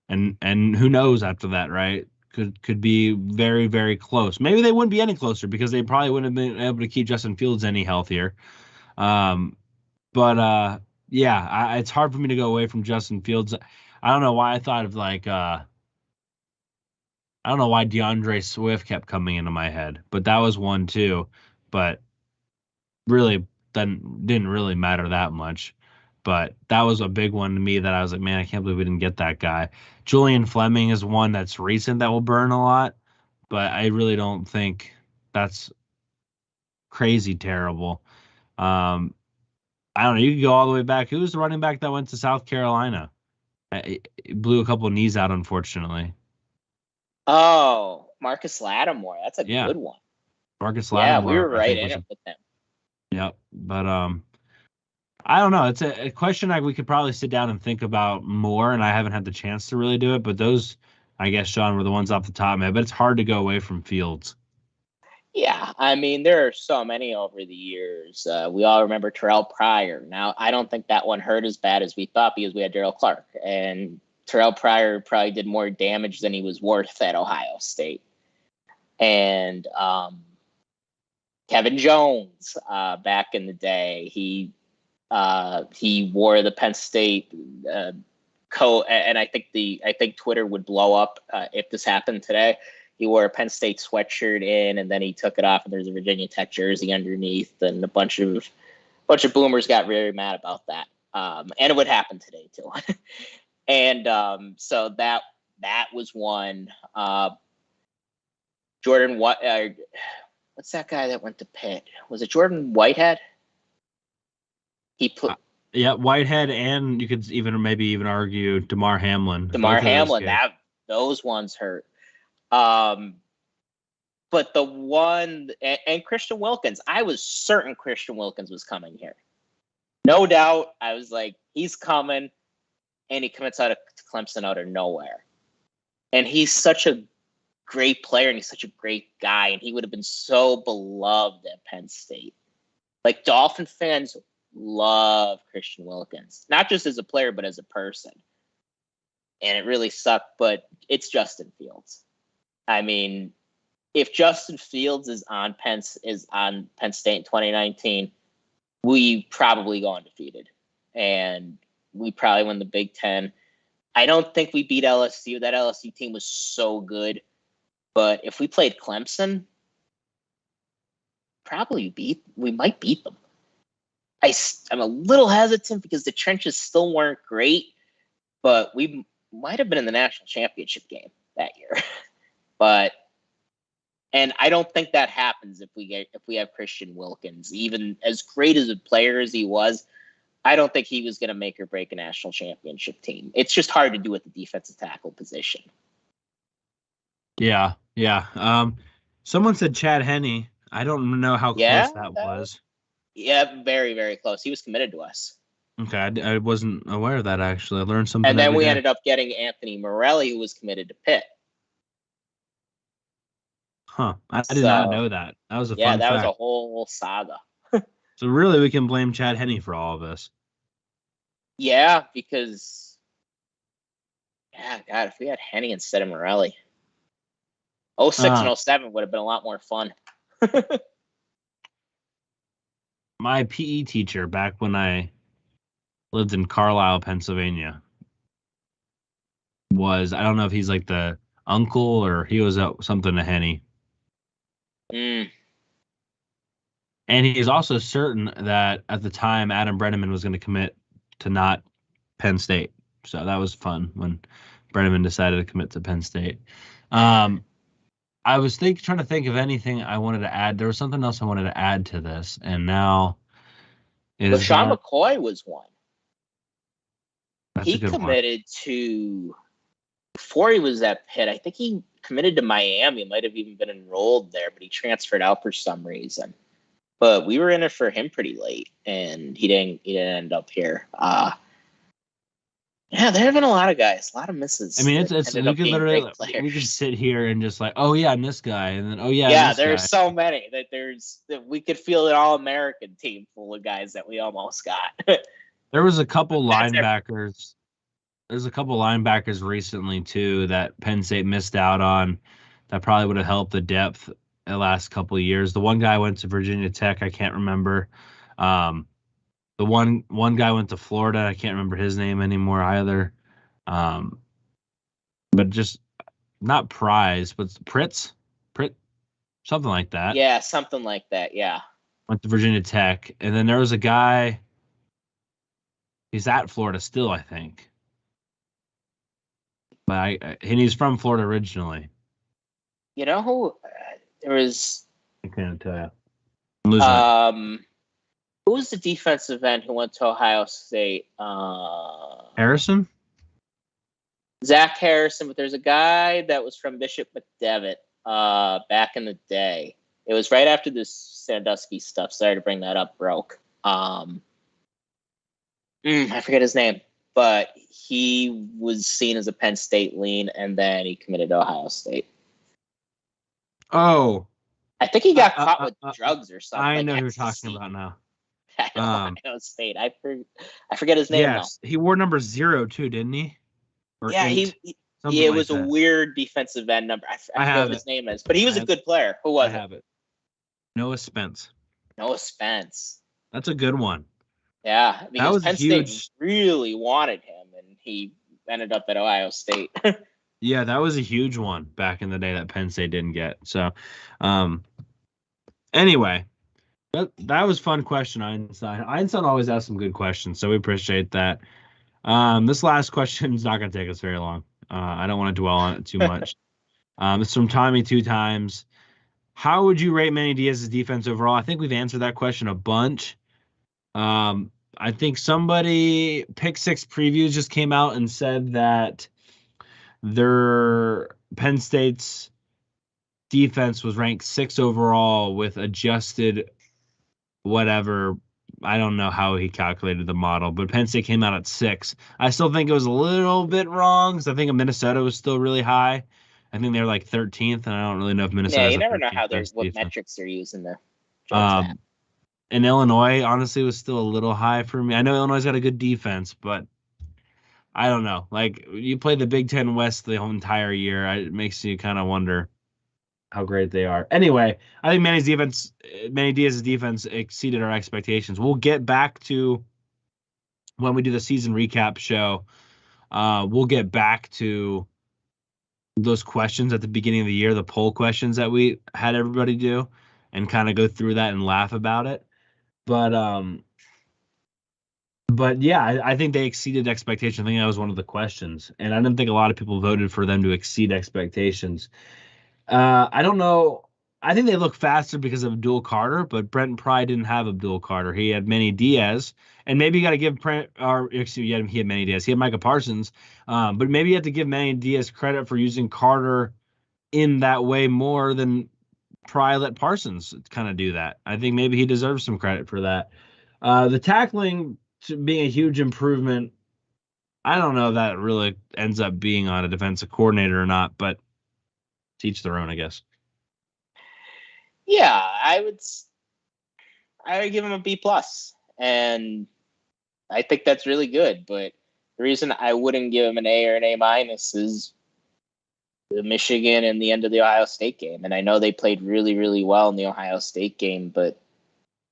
and who knows after that, right? Could be very, very close. Maybe they wouldn't be any closer because they probably wouldn't have been able to keep Justin Fields any healthier. But yeah, it's hard for me to go away from Justin Fields. I don't know why I thought of I don't know why DeAndre Swift kept coming into my head, but that was one too. But really, didn't really matter that much. But that was a big one to me that I was like, man, I can't believe we didn't get that guy. Julian Fleming is one that's recent that will burn a lot, but I really don't think that's crazy terrible. I don't know. You could go all the way back. Who was the running back that went to South Carolina? It blew a couple of knees out, unfortunately. Oh, Marcus Lattimore. That's a good one. Marcus Lattimore. Yeah, we were right in it with him. Yep. But I don't know. It's a question we could probably sit down and think about more, and I haven't had the chance to really do it. But those, I guess, Sean, were the ones off the top of my head. But it's hard to go away from Fields. Yeah, I mean, there are so many over the years. We all remember Terrell Pryor. Now, I don't think that one hurt as bad as we thought because we had Darrell Clark. And Terrell Pryor probably did more damage than he was worth at Ohio State. And Kevin Jones, back in the day, he wore the Penn State coat, and I think Twitter would blow up if this happened today. He wore a Penn State sweatshirt in, and then he took it off, and there's a Virginia Tech jersey underneath, and a bunch of boomers got very mad about that. And it would happen today too. And so that was one. Jordan, what's that guy that went to Pitt? Was it Jordan Whitehead? He put. Yeah, Whitehead, and you could maybe even argue Damar Hamlin. Those ones hurt. But the one and Christian Wilkins, I was certain Christian Wilkins was coming here. No doubt. I was like, he's coming, and he commits out of Clemson out of nowhere. And he's such a great player, and he's such a great guy, and he would have been so beloved at Penn State. Like, Dolphin fans love Christian Wilkins, not just as a player, but as a person. And it really sucked, but it's Justin Fields. I mean, if Justin Fields is on Penn State in 2019, we probably go undefeated, and we probably win the Big Ten. I don't think we beat LSU. That LSU team was so good, but if we played Clemson, we might beat them. I'm a little hesitant because the trenches still weren't great, but we might have been in the national championship game that year. And I don't think that happens if we have Christian Wilkins. Even as great as a player as he was, I don't think he was going to make or break a national championship team. It's just hard to do at the defensive tackle position. Yeah. Someone said Chad Henne. I don't know how close that was. Yeah, very, very close. He was committed to us. Okay, I wasn't aware of that, actually. I learned something. And then we ended up getting Anthony Morelli, who was committed to Pitt. Huh. I did not know that. That was a fun fact. Was a whole saga. So really, we can blame Chad Henne for all of this. Yeah, because, God, if we had Henne instead of Morelli, 06 and 07 would have been a lot more fun. My PE teacher back when I lived in Carlisle, Pennsylvania, was, I don't know if he's like the uncle or he was something to Henne. And he's also certain that at the time Adam Brenneman was going to commit to not Penn State. So that was fun when Brenneman decided to commit to Penn State. I was trying to think of anything I wanted to add. There was something else I wanted to add to this, and now Sean McCoy was one. He committed to, before he was at Pitt, I think he committed to Miami. Might have even been enrolled there, but he transferred out for some reason. But we were in it for him pretty late, and he didn't end up here. Yeah, there have been a lot of guys, a lot of misses. I mean, we could sit here and just like, oh yeah, and this guy, and then there's so many that we could field an all-American team full of guys that we almost got. There was a couple linebackers. There's a couple linebackers recently too that Penn State missed out on. That probably would have helped the depth the last couple of years. The one guy went to Virginia Tech. I can't remember. The one guy went to Florida. I can't remember his name anymore either. But just not Prize, but Pritt, something like that. Yeah, something like that. Yeah. Went to Virginia Tech, and then there was a guy. He's at Florida still, I think. But and he's from Florida originally. You know who? There was. I can't tell you. I'm losing it. Who was the defensive end who went to Ohio State? Harrison? Zach Harrison, but there's a guy that was from Bishop McDevitt back in the day. It was right after this Sandusky stuff. Sorry to bring that up, broke. I forget his name, but he was seen as a Penn State lean, and then he committed to Ohio State. Oh. I think he got caught with drugs or something. I know who you're talking about now. Ohio State. I forget his name. Yes, he wore number 0 too, didn't he? Or 8, it was a weird defensive end number. I forget what his name is, but he was a good player. Who was it? I have it. Noah Spence. That's a good one. Yeah, because Penn State really wanted him, and he ended up at Ohio State. Yeah, that was a huge one back in the day that Penn State didn't get. So, anyway. That was a fun question, Einstein. Einstein always asks some good questions, so we appreciate that. This last question is not going to take us very long. I don't want to dwell on it too much. It's from Tommy 2 times. How would you rate Manny Diaz's defense overall? I think we've answered that question a bunch. I think somebody, Pick 6 Previews, just came out and said that their Penn State's defense was ranked 6 overall with adjusted whatever. I don't know how he calculated the model, but Penn State came out at 6. I still think it was a little bit wrong because I think Minnesota was still really high. I think they're like 13th, and I don't really know if Minnesota. Yeah, you never know what metrics they're using there. And Illinois, honestly, was still a little high for me. I know Illinois got a good defense, but I don't know. Like, you play the Big Ten West the whole entire year, it makes you kind of wonder. how great they are. Anyway, I think Manny Diaz's defense exceeded our expectations. We'll get back to when we do the season recap show. We'll get back to those questions at the beginning of the year, the poll questions that we had everybody do, and kind of go through that and laugh about it. But yeah, I think they exceeded expectations. I think that was one of the questions, and I didn't think a lot of people voted for them to exceed expectations. I don't know. I think they look faster because of Abdul Carter, but Brenton Pry didn't have Abdul Carter. He had Manny Diaz, and maybe you got to give he had Manny Diaz. He had Micah Parsons, but maybe you have to give Manny Diaz credit for using Carter in that way more than Pry let Parsons kind of do that. I think maybe he deserves some credit for that. The tackling being a huge improvement. I don't know if that really ends up being on a defensive coordinator or not, but teach their own, I guess. Yeah, I would give him a B+, and I think that's really good. But the reason I wouldn't give him an A or an A- is the Michigan and the end of the Ohio State game. And I know they played really, really well in the Ohio State game, but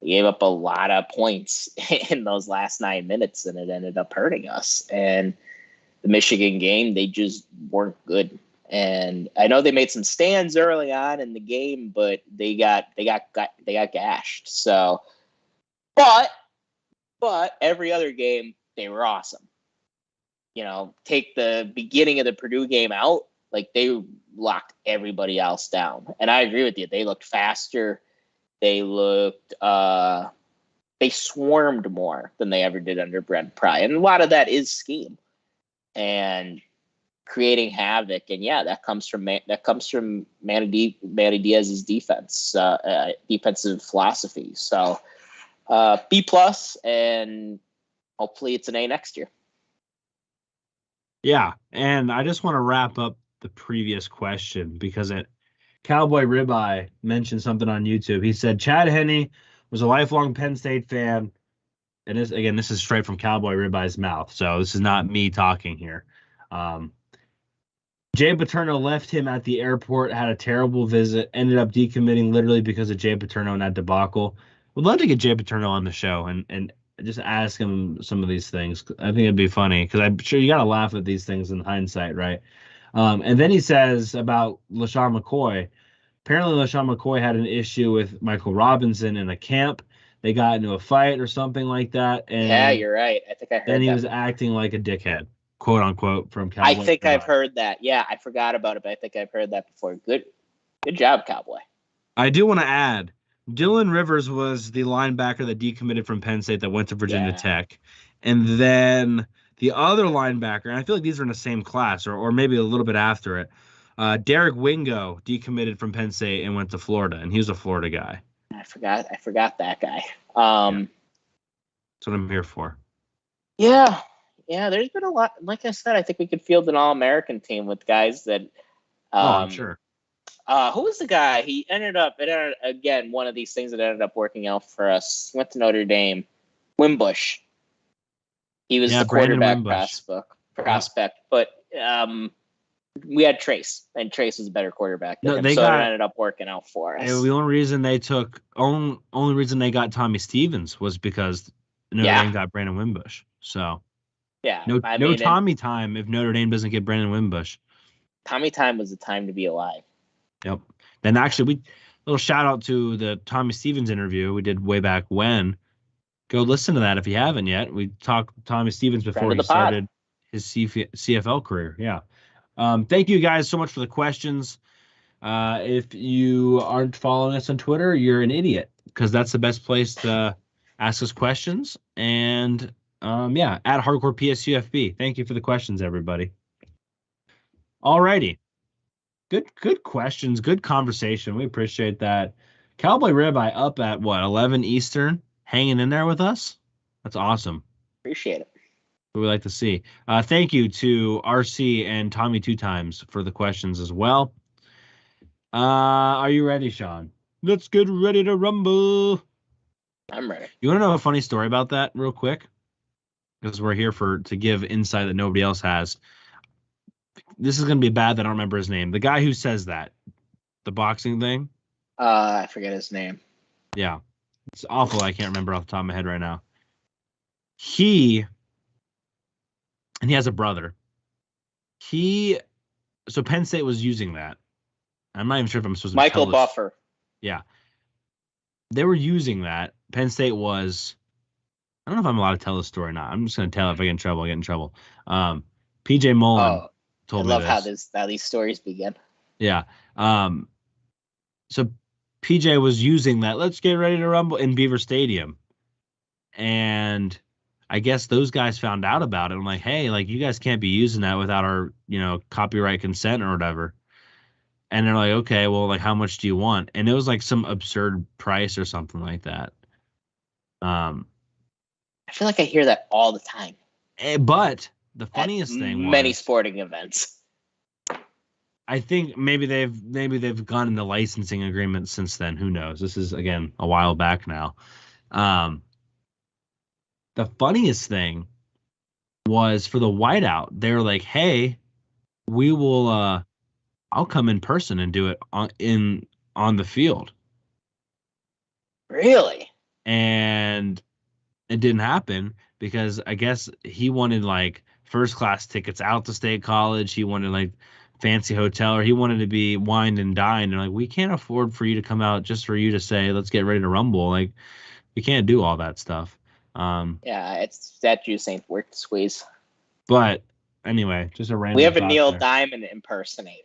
they gave up a lot of points in those last 9 minutes, and it ended up hurting us. And the Michigan game, they just weren't good. And I know they made some stands early on in the game, but they got gashed. So, but every other game they were awesome. Take the beginning of the Purdue game out, like they locked everybody else down. And I agree with you; they looked faster. They looked they swarmed more than they ever did under Brent Pry, and a lot of that is scheme and creating havoc. And yeah, that comes from Manny Diaz's defense, defensive philosophy. So B+, and hopefully it's an A next year. Yeah, and I just want to wrap up the previous question because Cowboy Ribeye mentioned something on YouTube. He said Chad Henne was a lifelong Penn State fan. And this is straight from Cowboy Ribeye's mouth, so this is not me talking here. Jay Paterno left him at the airport, had a terrible visit, ended up decommitting literally because of Jay Paterno and that debacle. Would love to get Jay Paterno on the show and just ask him some of these things. I think it'd be funny because I'm sure you got to laugh at these things in hindsight, right? And then he says about LaShawn McCoy. Apparently, LaShawn McCoy had an issue with Michael Robinson in a camp. They got into a fight or something like that. And yeah, you're right. I think I heard that. Then he was acting like a dickhead, quote unquote, from Cowboy. I think I've heard that. Yeah, I forgot about it, but I think I've heard that before. Good job, Cowboy. I do want to add, Dylan Rivers was the linebacker that decommitted from Penn State that went to Virginia Tech. And then the other linebacker, and I feel like these are in the same class or maybe a little bit after it, Derek Wingo decommitted from Penn State and went to Florida, and he was a Florida guy. I forgot that guy. That's what I'm here for. Yeah, there's been a lot. Like I said, I think we could field an All-American team with guys that. I'm sure. Who was the guy? It ended up again one of these things that ended up working out for us. Went to Notre Dame. Wimbush. He was the quarterback prospect, but we had Trace, and Trace was a better quarterback than him, it ended up working out for us. The only reason only reason they got Tommy Stevens was because Notre Dame got Brandon Wimbush. So no Tommy time if Notre Dame doesn't get Brandon Wimbush. Tommy time was the time to be alive. Yep. Then actually, little shout out to the Tommy Stevens interview we did way back when. Go listen to that if you haven't yet. We talked Tommy Stevens before he started his CFL career. Yeah. Thank you guys so much for the questions. If you aren't following us on Twitter, you're an idiot because that's the best place to ask us questions. And at Hardcore PSUFB. Thank you for the questions, everybody. All righty. Good questions. Good conversation. We appreciate that. Cowboy Ribeye up at 11 Eastern, hanging in there with us. That's awesome. Appreciate it. We like to see. Thank you to RC and Tommy 2 times for the questions as well. Are you ready, Sean? Let's get ready to rumble. I'm ready. You want to know a funny story about that real quick? Because we're here to give insight that nobody else has. This is going to be bad that I don't remember his name. The guy who says that, the boxing thing. I forget his name. Yeah, it's awful. I can't remember off the top of my head right now. And he has a brother. So Penn State was using that. I'm not even sure if I'm supposed to Michael tell this. Buffer. Yeah. They were using that. Penn State was, I don't know if I'm allowed to tell this story or not. I'm just going to tell it. If I get in trouble, I get in trouble. PJ Mullen I told me love this. how these stories begin. Yeah. So PJ was using that. Let's get ready to rumble in Beaver Stadium. And I guess those guys found out about it. I'm like, hey, like you guys can't be using that without our, copyright consent or whatever. And they're like, okay, well, like how much do you want? And it was like some absurd price or something like that. I feel like I hear that all the time. But the funniest thing was many sporting events. I think maybe they've gone into licensing agreements since then. Who knows? This is again a while back now. The funniest thing was for the whiteout. They're like, hey, we will I'll come in person and do it on the field. Really? And it didn't happen because I guess he wanted like first class tickets out to State College. He wanted like fancy hotel, or he wanted to be wined and dined. And like, we can't afford for you to come out just for you to say, let's get ready to rumble. Like, we can't do all that stuff. Yeah, it's that juice ain't worth the squeeze. But anyway, just a random. We have a Neil Diamond impersonator.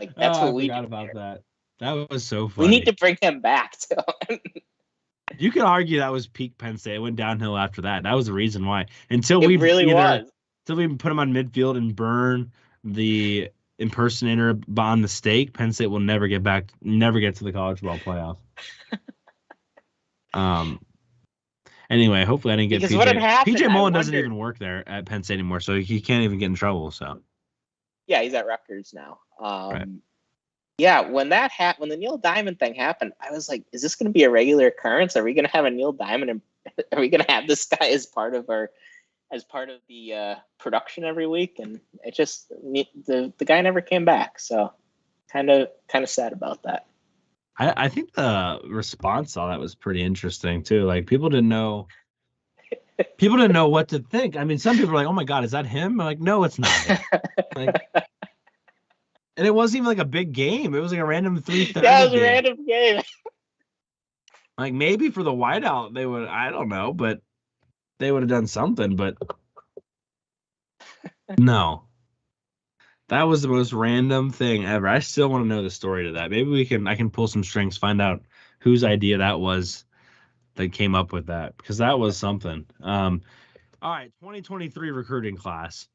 Like that's what we forgot do about here. that. That was so funny. We need to bring him back too. You could argue that was peak Penn State. It went downhill after that. That was the reason why. Until we put him on midfield and burn the impersonator on the stake, Penn State will never get to the college football playoff. Anyway, hopefully I didn't get because PJ. What had happened, PJ Mullen doesn't even work there at Penn State anymore, so he can't even get in trouble. So yeah, he's at Rutgers now. Right. Yeah, when that when the Neil Diamond thing happened, I was like, is this going to be a regular occurrence? Are we going to have a Neil Diamond? And are we going to have this guy as part of the production every week? And it just the guy never came back. So kind of sad about that. I think the response to all that was pretty interesting too. Like people didn't know what to think. I mean, some people are like, "Oh my God, is that him?" I'm like, no, it's not him. Like, and it wasn't even like a big game. It was like a random 3:30. Yeah, it was a random game. Like maybe for the whiteout they would, I don't know, but they would have done something. But no, that was the most random thing ever. I still want to know the story to that. Maybe I can pull some strings, find out whose idea that was that came up with that, because that was something. All right, 2023 recruiting class.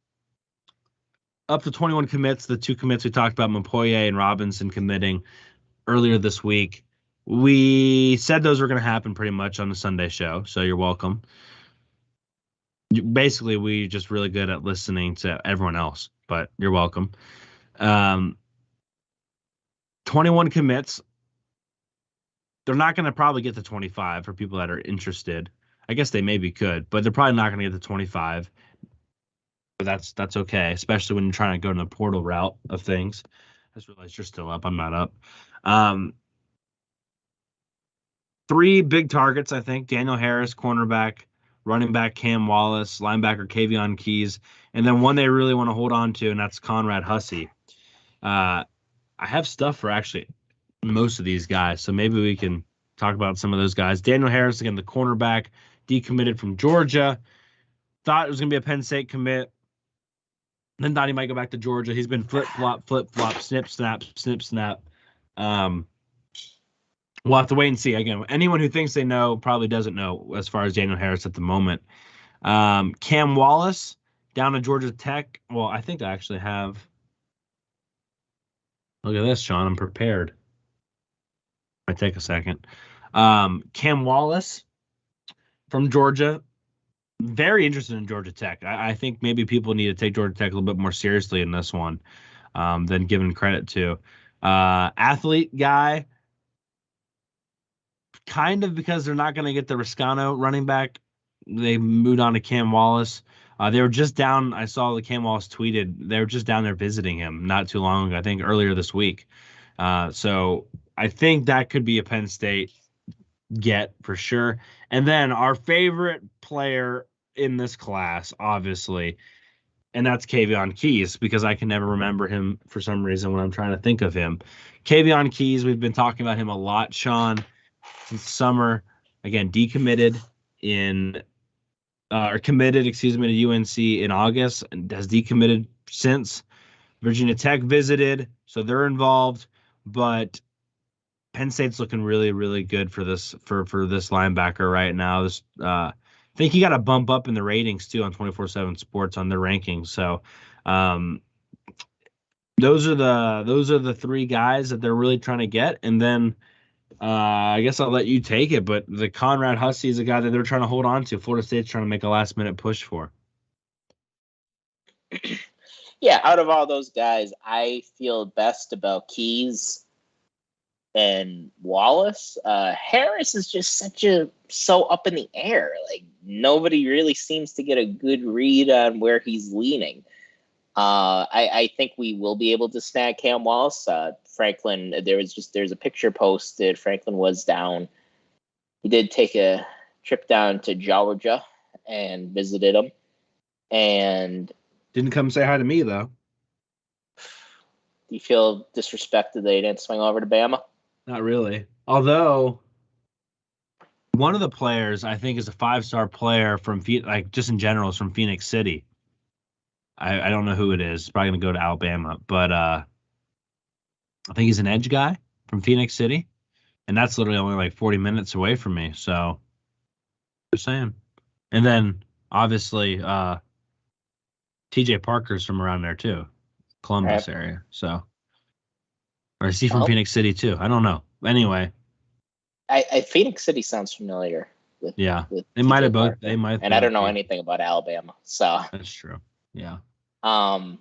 Up to 21 commits. The 2 commits we talked about, Mupoyi and Robinson, committing earlier this week. We said those were going to happen pretty much on the Sunday show, so you're welcome. Basically, we're just really good at listening to everyone else, but you're welcome. 21 commits. They're not going to probably get to 25 for people that are interested. I guess they maybe could, but they're probably not going to get to 25. But that's okay, especially when you're trying to go to the portal route of things. I just realized you're still up. I'm not up. 3 big targets, I think. Daniel Harris, cornerback, running back Cam Wallace, linebacker Kavion Keys, and then one they really want to hold on to, and that's Conrad Hussey. I have stuff for actually most of these guys, so maybe we can talk about some of those guys. Daniel Harris, again, the cornerback, decommitted from Georgia. Thought it was going to be a Penn State commit. Then thought he might go back to Georgia. He's been flip-flop, snip, snap, snip, snap. We'll have to wait and see. Again, anyone who thinks they know probably doesn't know as far as Daniel Harris at the moment. Cam Wallace down to Georgia Tech. Well, I think I actually have. Look at this, Sean. I'm prepared. Might take a second. Cam Wallace from Georgia. Very interested in Georgia Tech. I think maybe people need to take Georgia Tech a little bit more seriously in this one than given credit to. Athlete guy, kind of because they're not going to get the Riscano running back. They moved on to Cam Wallace. They were just down. I saw the Camwalls tweeted. They were just down there visiting him not too long ago. I think earlier this week. So I think that could be a Penn State get for sure. And then our favorite player in this class, obviously, and that's Kavion Keys, because I can never remember him for some reason when I'm trying to think of him. Kavion Keys, we've been talking about him a lot, Sean, since summer. Again, decommitted or committed, excuse me, to UNC in August and has decommitted since. Virginia Tech visited, so they're involved, but Penn State's looking really, really good for this linebacker right now. I think he got a bump up in the ratings too on 24/7 Sports on their rankings. So those are the three guys that they're really trying to get. And then I guess I'll let you take it, but the Conrad Hussey is a guy that they're trying to hold on to. Florida State's trying to make a last minute push for. Yeah, out of all those guys, I feel best about Keys and Wallace. Harris is just so up in the air. Like, nobody really seems to get a good read on where he's leaning. I think we will be able to snag Cam Wallace. Franklin, there's a picture posted. Franklin was down. He did take a trip down to Georgia and visited him. And didn't come say hi to me, though. Do you feel disrespected that he didn't swing over to Bama? Not really. Although one of the players I think is a 5-star player from just in general is from Phoenix City. I don't know who it is. It's probably gonna go to Alabama, but I think he's an edge guy from Phoenix City, and that's literally only like 40 minutes away from me. So just saying. And then obviously TJ Parker's from around there too, Columbus area. So, or is he from Phoenix City too? I don't know. Anyway, I Phoenix City sounds familiar. With they might have both. They might, and I don't know anything about Alabama, so that's true. Yeah. Do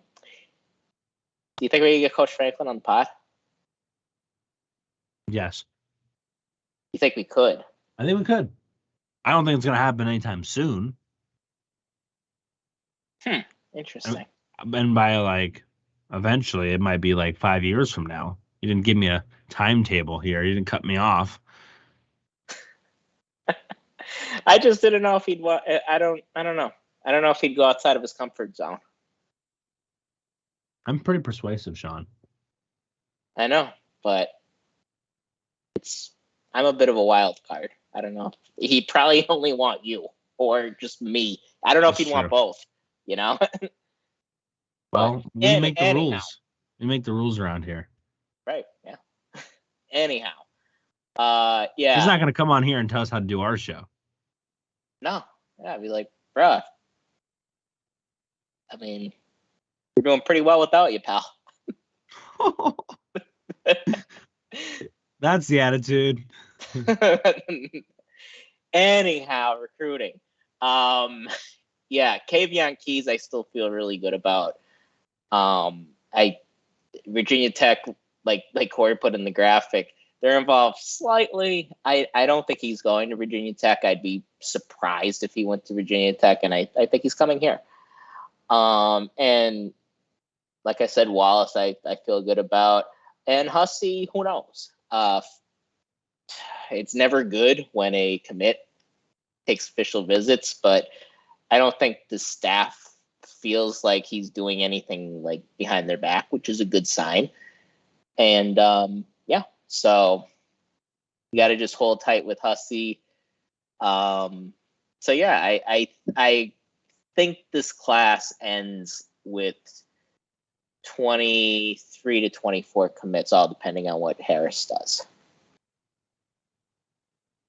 you think we can get Coach Franklin on the pod? Yes. You think we could? I think we could. I don't think it's gonna happen anytime soon. Interesting. And by eventually, it might be 5 years from now. You didn't give me a timetable here. You didn't cut me off. I just didn't know if he'd. I don't know. I don't know if he'd go outside of his comfort zone. I'm pretty persuasive, Sean. I know, but I'm a bit of a wild card. I don't know. He'd probably only want you or just me. I don't know if he'd want both. You know. Well, we make the rules. We make the rules around here. Right. Yeah. Anyhow. Yeah. He's not going to come on here and tell us how to do our show. No. Yeah. I'd be like, bruh. I mean, we're doing pretty well without you, pal. That's the attitude. Anyhow, recruiting. Yeah, Kavion Keys, I still feel really good about. Virginia Tech, like Corey put in the graphic, they're involved slightly. I don't think he's going to Virginia Tech. I'd be surprised if he went to Virginia Tech, and I think he's coming here. And like I said, Wallace, I feel good about. And Hussey, who knows? It's never good when a commit takes official visits, but I don't think the staff feels like he's doing anything behind their back, which is a good sign. And so you got to just hold tight with Hussey. So yeah, I think this class ends with 23 to 24 commits, all depending on what Harris does.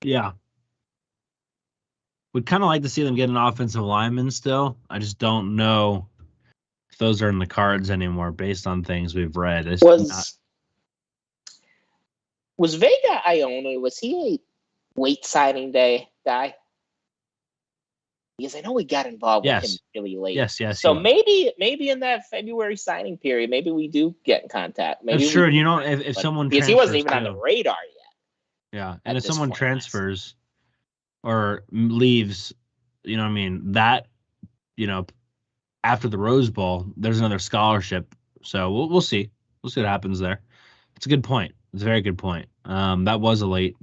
Yeah. Would kind of like to see them get an offensive lineman still. I just don't know if those are in the cards anymore based on things we've read. Was Vega Ione, was he a late signing day guy? Because I know we got involved with him really late. Yes. So maybe in that February signing period, maybe we do get in contact. Maybe sure. If someone because he wasn't even on the radar yet. Yeah, and if someone transfers or leaves, that after the Rose Bowl, there's another scholarship. So we'll see. We'll see what happens there. It's a good point. It's a very good point. That was a late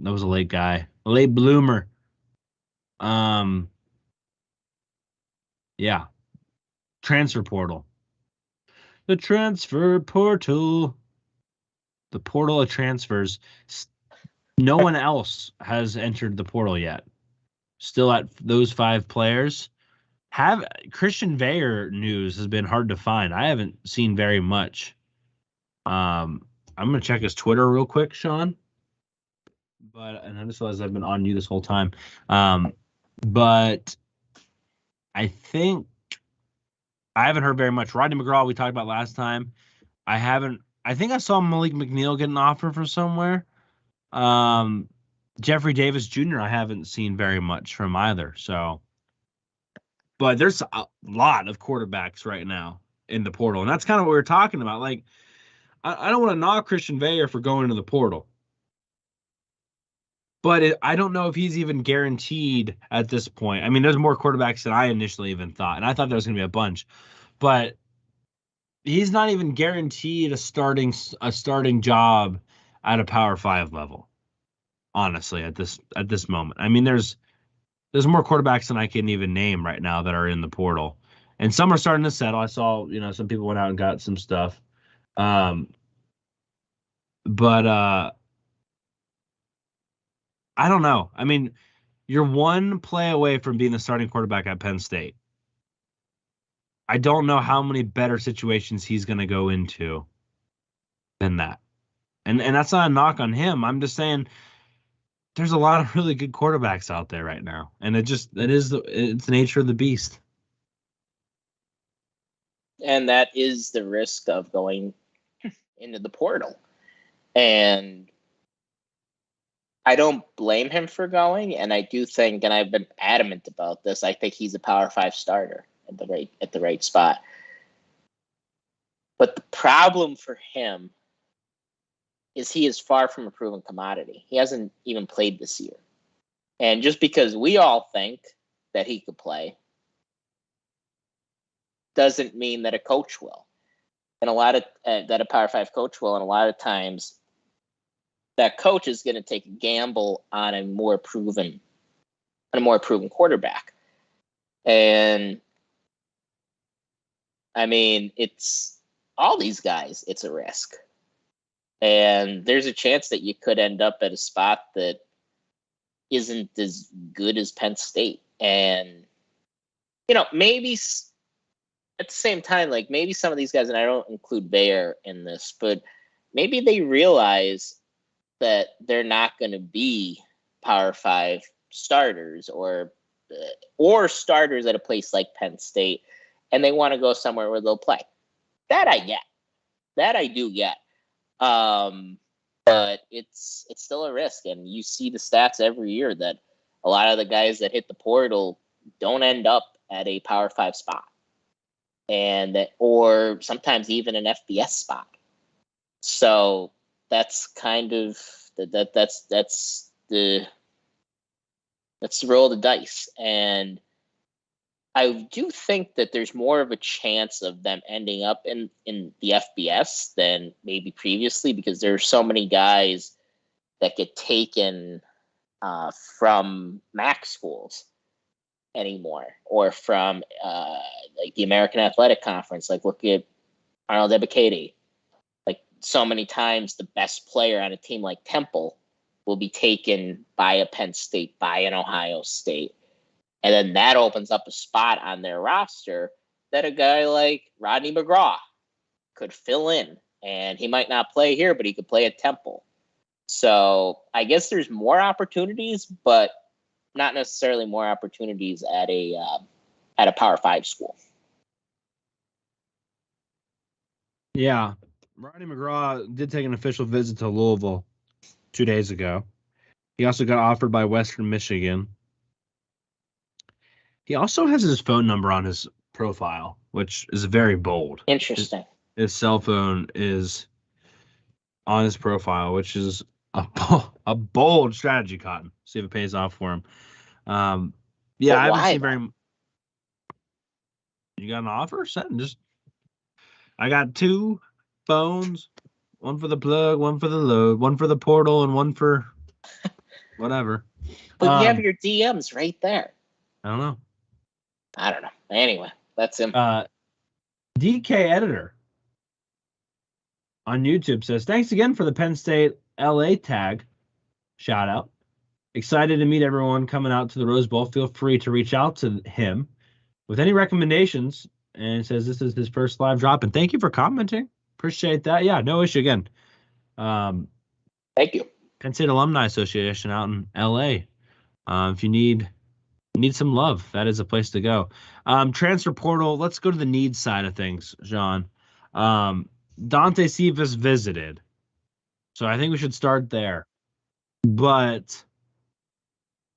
guy, a late bloomer. Yeah. Transfer portal. The transfer portal. The portal of transfers. No one else has entered the portal yet. Still at those 5 players. Christian Veyer news has been hard to find. I haven't seen very much. I'm gonna check his Twitter real quick, Sean. And I just realized I've been on you this whole time. But I think I haven't heard very much. Rodney McGraw, we talked about last time. I think I saw Malik McNeil get an offer from somewhere. Jeffrey Davis Jr. I haven't seen very much from either. So, but there's a lot of quarterbacks right now in the portal, and that's kind of what we were talking about. Like, I don't want to knock Christian Veyer for going into the portal, but I don't know if he's even guaranteed at this point. I mean, there's more quarterbacks than I initially even thought, and I thought there was going to be a bunch, but he's not even guaranteed a starting job at a Power 5 level. Honestly, at this moment, I mean, there's more quarterbacks than I can even name right now that are in the portal, and some are starting to settle. I saw, some people went out and got some stuff, but I don't know. I mean, you're one play away from being the starting quarterback at Penn State. I don't know how many better situations he's going to go into than that, and that's not a knock on him. I'm just saying, there's a lot of really good quarterbacks out there right now, and it's the nature of the beast. And that is the risk of going into the portal. And I don't blame him for going, and I do think, and I've been adamant about this, I think he's a Power 5 starter at the right spot. But the problem for him is he is far from a proven commodity. He hasn't even played this year. And just because we all think that he could play doesn't mean that a coach will. And that a Power 5 coach will. And a lot of times that coach is going to take a gamble on a more proven quarterback. And I mean, it's all these guys, it's a risk. And there's a chance that you could end up at a spot that isn't as good as Penn State. And, maybe at the same time, like maybe some of these guys, and I don't include Bayer in this, but maybe they realize that they're not going to be Power 5 starters or starters at a place like Penn State, and they want to go somewhere where they'll play. That I get. That I do get. But it's still a risk, and you see the stats every year that a lot of the guys that hit the portal don't end up at a Power 5 spot, or sometimes even an FBS spot. So that's kind of that's the roll of the dice, and I do think that there's more of a chance of them ending up in the FBS than maybe previously, because there are so many guys that get taken from MAC schools anymore, or from like the American Athletic Conference. Like, look at Arnold Ebiketie. Like, so many times the best player on a team like Temple will be taken by a Penn State, by an Ohio State. And then that opens up a spot on their roster that a guy like Rodney McGraw could fill in. And he might not play here, but he could play at Temple. So I guess there's more opportunities, but not necessarily more opportunities at a Power 5 school. Yeah. Rodney McGraw did take an official visit to Louisville 2 days ago. He also got offered by Western Michigan. He also has his phone number on his profile, which is very bold. Interesting. His cell phone is on his profile, which is a bold strategy, Cotton. See if it pays off for him. Yeah, I haven't seen very. You got an offer? I got 2 phones, one for the plug, one for the load, one for the portal, and one for whatever. But you have your DMs right there. I don't know. Anyway, that's him. DK Editor on YouTube says, thanks again for the Penn State LA tag. Shout out. Excited to meet everyone coming out to the Rose Bowl. Feel free to reach out to him with any recommendations. And it says this is his first live drop. And thank you for commenting. Appreciate that. Yeah, no issue again. Thank you. Penn State Alumni Association out in LA. If you need some love, that is a place to go. Transfer portal. Let's go to the needs side of things, John. Dante Cephas visited. So I think we should start there. But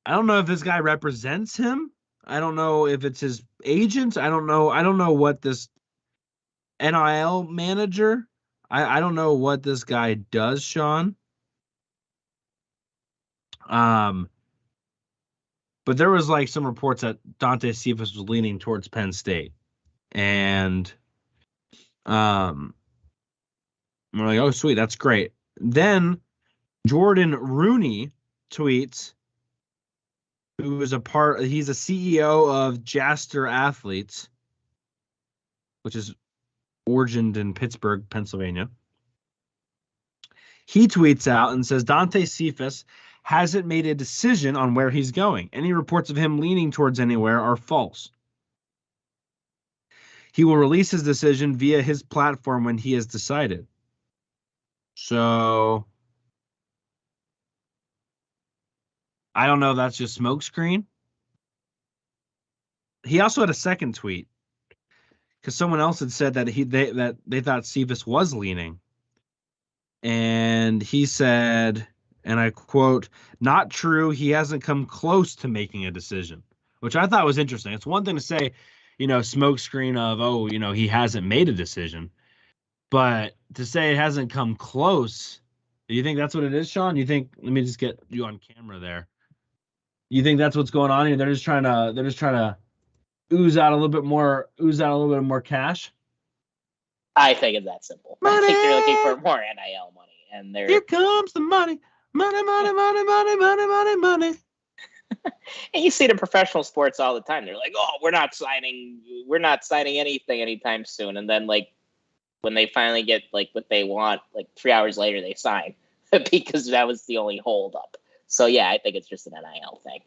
I don't know if this guy represents him. I don't know if it's his agent. I don't know what this NIL manager. I don't know what this guy does, Sean. But there was like some reports that Dante Cephas was leaning towards Penn State. And we're like, oh, sweet, that's great. Then Jordan Rooney tweets, who is he's a CEO of Jaster Athletes, which is origined in Pittsburgh, Pennsylvania. He tweets out and says, Dante Cephas hasn't made a decision on where he's going. Any reports of him leaning towards anywhere are false. He will release his decision via his platform when he has decided. So I don't know if that's just smokescreen. He also had a second tweet because someone else had said that they thought Cephas was leaning. And he said, and I quote, not true. He hasn't come close to making a decision, which I thought was interesting. It's one thing to say, smokescreen of, he hasn't made a decision. But to say it hasn't come close, do you think that's what it is, Sean? Let me just get you on camera there. You think that's what's going on here? They're just trying to ooze out a little bit more cash. I think it's that simple. I think they're looking for more NIL money, and here comes the money. Money. And you see it in professional sports all the time. They're like, "Oh, we're not signing anything anytime soon." And then, like, when they finally get like what they want, like 3 hours later, they sign because that was the only hold up. So yeah, I think it's just an NIL thing.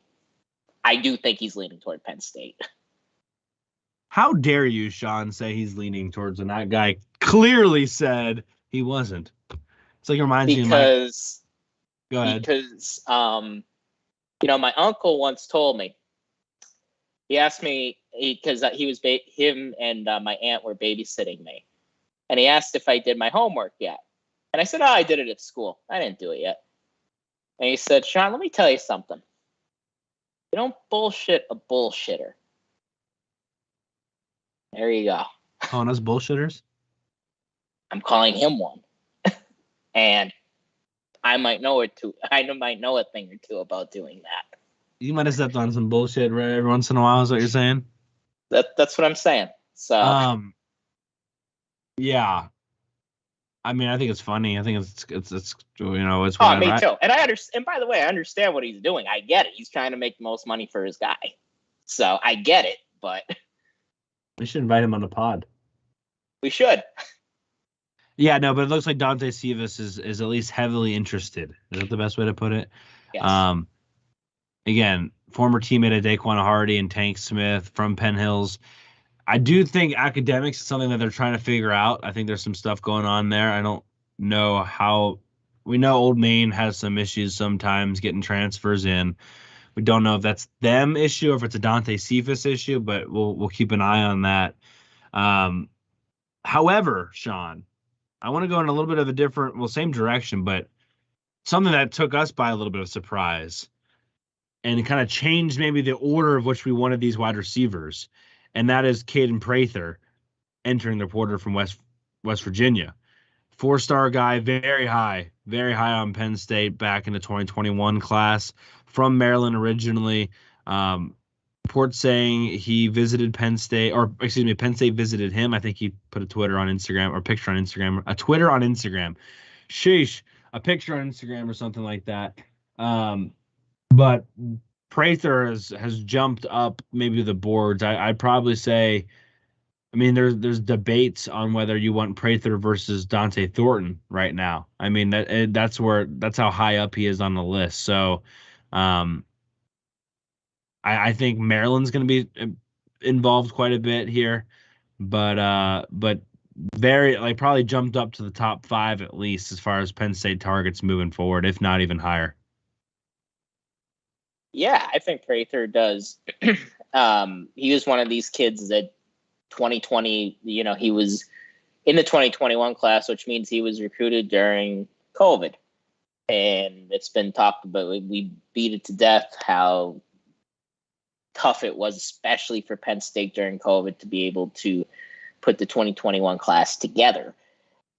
I do think he's leaning toward Penn State. How dare you, Sean, say he's leaning towards when that guy clearly said he wasn't? It's like it reminds me of Go ahead. Because my uncle once told me. He asked me because him and my aunt were babysitting me, and he asked if I did my homework yet, and I said, "Oh, I did it at school. I didn't do it yet." And he said, "Sean, let me tell you something. You don't bullshit a bullshitter." There you go. Calling us bullshitters? I'm calling him one. And I might know a thing or two about doing that. You might have stepped on some bullshit right every once in a while, is what you're saying? That's what I'm saying. So yeah. I mean, I think it's funny. I think it's whatever. Oh, me too. And I understand. And by the way, I understand what he's doing. I get it. He's trying to make the most money for his guy. So I get it. But we should invite him on the pod. We should. Yeah, no, but it looks like Dante Cephas is at least heavily interested. Is that the best way to put it? Yes. Again, former teammate of Daquan Hardy and Tank Smith from Penn Hills. I do think academics is something that they're trying to figure out. I think there's some stuff going on there. I don't know how. We know Old Main has some issues sometimes getting transfers in. We don't know if that's them issue or if it's a Dante Cephas issue, but we'll keep an eye on that. However, Sean, I want to go in a little bit of a same direction, but something that took us by a little bit of surprise and it kind of changed maybe the order of which we wanted these wide receivers. And that is Caden Prather entering the portal from West Virginia. 4-star guy, very high on Penn State back in the 2021 class, from Maryland originally. reports saying he visited Penn State, or excuse me, Penn State visited him. I think he put a Twitter on Instagram or picture on Instagram, a Twitter on Instagram. Sheesh, a picture on Instagram or something like that. But Prather has jumped up maybe the boards. I'd probably say, I mean, there's debates on whether you want Prather versus Dante Thornton right now. I mean, that's how high up he is on the list. So, I think Maryland's going to be involved quite a bit here, but very like probably jumped up to the top 5 at least as far as Penn State targets moving forward, if not even higher. Yeah, I think Prather does. He was one of these kids that 2020, he was in the 2021 class, which means he was recruited during COVID. And it's been talked about. We beat it to death how tough it was, especially for Penn State during COVID, to be able to put the 2021 class together.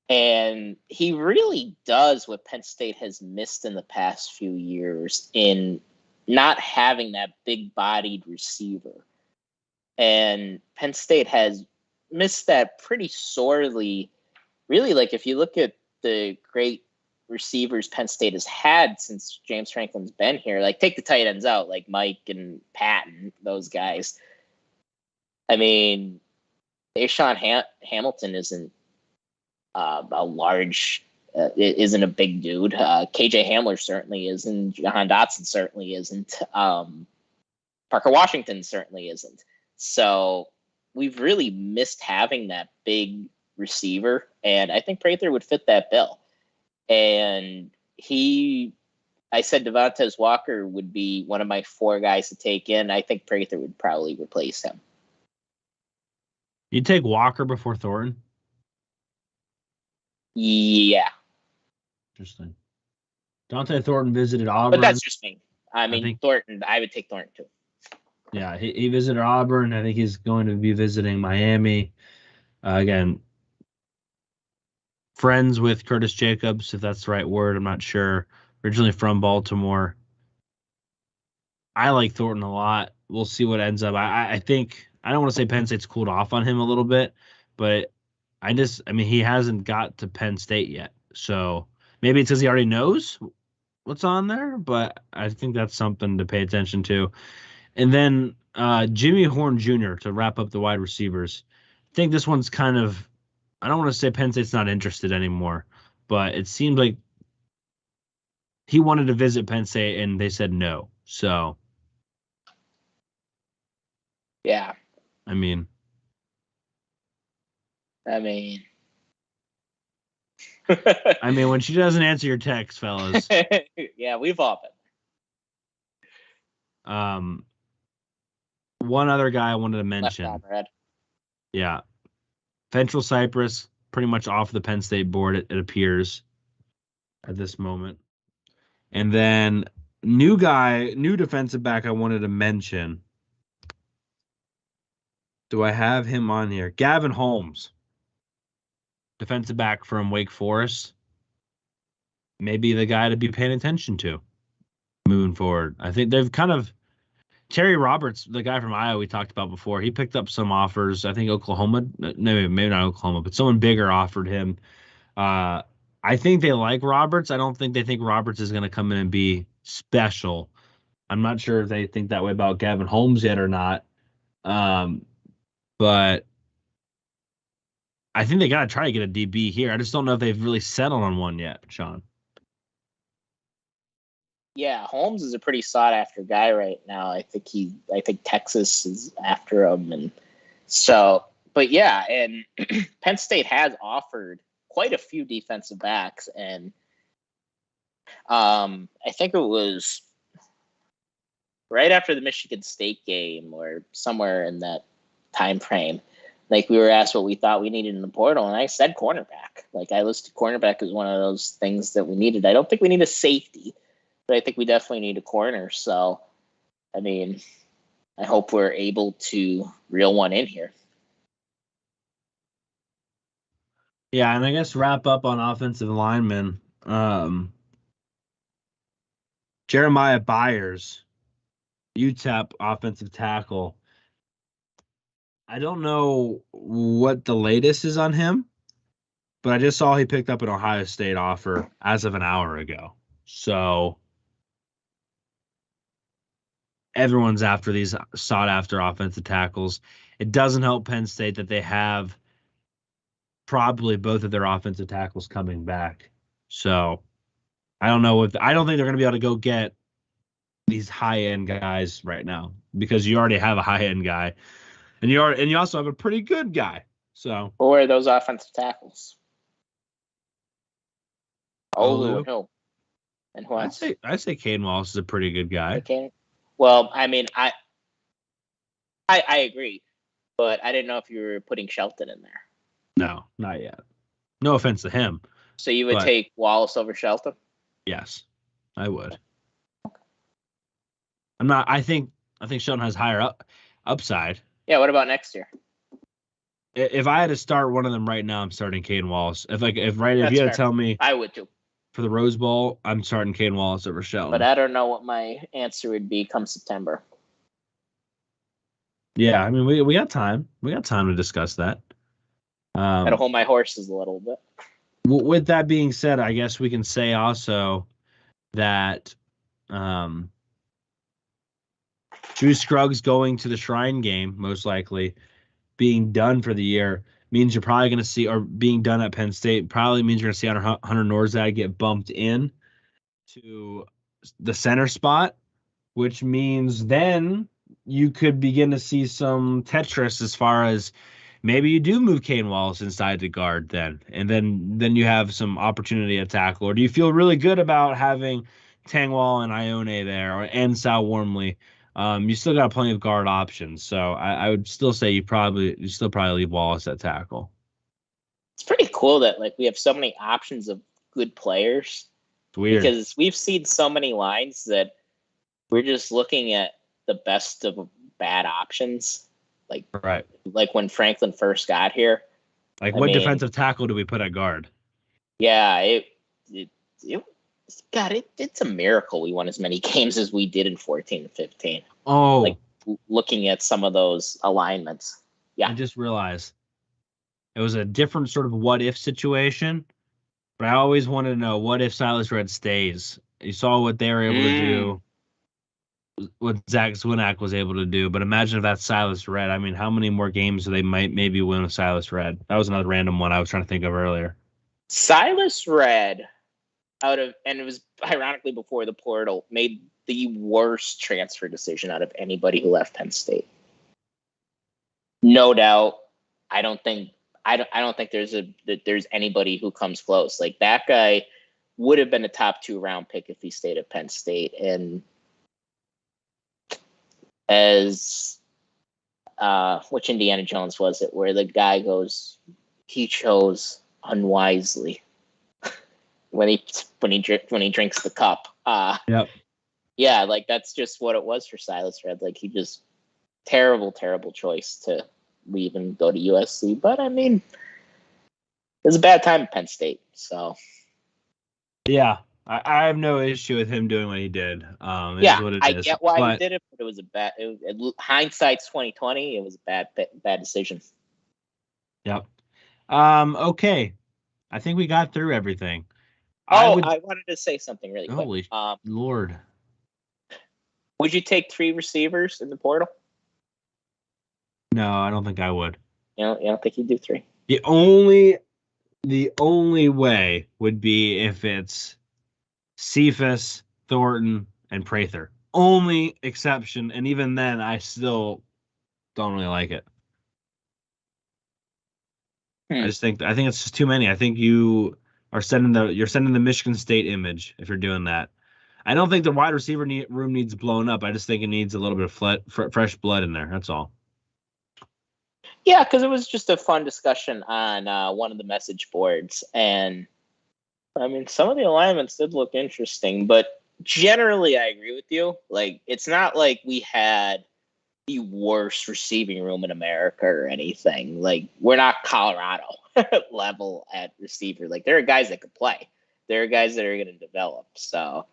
And he really does what Penn State has missed in the past few years in not having that big-bodied receiver. And Penn State has missed that pretty sorely. Really, like if you look at the great receivers Penn State has had since James Franklin's been here, like take the tight ends out, like Mike and Patton, those guys. I mean, Deshaun Hamilton isn't a large, isn't a big dude. KJ Hamler certainly isn't. Jahan Dotson certainly isn't. Parker Washington certainly isn't. So we've really missed having that big receiver, and I think Prather would fit that bill. And I said Devontae Walker would be one of my 4 guys to take in. I think Prather would probably replace him. You'd take Walker before Thornton? Yeah. Interesting. Dante Thornton visited Auburn. But that's just me. I mean, Thornton, I would take Thornton too. Yeah, he visited Auburn. I think he's going to be visiting Miami. Again, friends with Curtis Jacobs, if that's the right word. I'm not sure. Originally from Baltimore. I like Thornton a lot. We'll see what ends up. I think, I don't want to say Penn State's cooled off on him a little bit, but I mean, he hasn't got to Penn State yet. So maybe it's because he already knows what's on there, but I think that's something to pay attention to. And then Jimmy Horn Jr. to wrap up the wide receivers. I think this one's kind of, I don't want to say Penn State's not interested anymore, but it seems like he wanted to visit Penn State and they said no. So, yeah. I mean, when she doesn't answer your text, fellas. Yeah, we've all been. One other guy I wanted to mention. Yeah. Fentrell Cypress, pretty much off the Penn State board, it appears at this moment. And then new defensive back I wanted to mention. Do I have him on here? Gavin Holmes, defensive back from Wake Forest. Maybe the guy to be paying attention to moving forward. I think they've kind of, Terry Roberts, the guy from Iowa we talked about before, he picked up some offers. I think Oklahoma, maybe not Oklahoma, but someone bigger offered him. I think they like Roberts. I don't think they think Roberts is going to come in and be special. I'm not sure if they think that way about Gavin Holmes yet or not. But I think they got to try to get a DB here. I just don't know if they've really settled on one yet, Sean. Yeah, Holmes is a pretty sought after guy right now. I think Texas is after him, and so. But yeah, and Penn State has offered quite a few defensive backs, and I think it was right after the Michigan State game or somewhere in that time frame. Like we were asked what we thought we needed in the portal, and I said cornerback. Like I listed cornerback as one of those things that we needed. I don't think we need a safety, but I think we definitely need a corner. So, I mean, I hope we're able to reel one in here. Yeah, and I guess wrap up on offensive linemen. Jeremiah Byers, UTEP offensive tackle. I don't know what the latest is on him, but I just saw he picked up an Ohio State offer as of an hour ago. So everyone's after these sought-after offensive tackles. It doesn't help Penn State that they have probably both of their offensive tackles coming back. So I don't think they're going to be able to go get these high-end guys right now because you already have a high-end guy, and you also have a pretty good guy. So Who are those offensive tackles? Olu and who? And who else? I'd say Caden Wallace is a pretty good guy. Okay. Well, I mean, I agree, but I didn't know if you were putting Shelton in there. No, not yet. No offense to him. So you would take Wallace over Shelton? Yes, I would. I think Shelton has higher upside. Yeah. What about next year? If I had to start one of them right now, I'm starting Caden Wallace. If you had to tell me, I would too. For the Rose Bowl, I'm starting Caden Wallace over Shelton. But I don't know what my answer would be come September. Yeah, I mean we got time. We got time to discuss that. Gotta hold my horses a little bit. With that being said, I guess we can say also that Drew Scruggs going to the Shrine game, most likely being done for the year, means you're probably going to see, or being done at Penn State, probably means you're going to see Hunter Norzag get bumped in to the center spot, which means then you could begin to see some Tetris as far as maybe you do move Caden Wallace inside the guard then, and then you have some opportunity at tackle. Or do you feel really good about having Tangwall and Ione there, and Sal Wormley? You still got plenty of guard options, so I would still say you still probably leave Wallace at tackle. It's pretty cool that we have so many options of good players. It's weird because we've seen so many lines that we're just looking at the best of bad options. Right. Like when Franklin first got here. What defensive tackle do we put at guard? Yeah, it's a miracle we won as many games as we did in 14 and 15. Oh. Looking at some of those alignments. Yeah. I just realized it was a different sort of what-if situation, but I always wanted to know, what if Silas Red stays? You saw what they were able to do, what Zach Zwinak was able to do, but imagine if that's Silas Red. I mean, how many more games do they maybe win with Silas Red? That was another random one I was trying to think of earlier. Silas Red, and it was ironically before the portal, made the worst transfer decision out of anybody who left Penn State. No doubt. I don't think there's anybody who comes close. That guy would have been a top 2 round pick if he stayed at Penn State. And as which Indiana Jones was it, where the guy goes, he chose unwisely when he drinks the cup. Yep. Yeah, that's just what it was for Silas Red. He just terrible choice to leave and go to USC. But I mean, it was a bad time at Penn State. So yeah, I have no issue with him doing what he did. I get why he did it, but it was hindsight's 2020. It was a bad decision. Yep. Okay. I think we got through everything. I wanted to say something really quick. Holy Lord. Would you take 3 receivers in the portal? No, I don't think I would. You don't think you'd do 3? The only way would be if it's Cephas, Thornton, and Prather. Only exception, and even then, I still don't really like it. I think it's just too many. I think you are sending the Michigan State image if you're doing that. I don't think the wide receiver room needs blown up. I just think it needs a little bit of fresh blood in there. That's all. Yeah, because it was just a fun discussion on one of the message boards. And, I mean, some of the alignments did look interesting. But generally, I agree with you. It's not like we had the worst receiving room in America or anything. We're not Colorado level at receiver. There are guys that could play. There are guys that are going to develop. So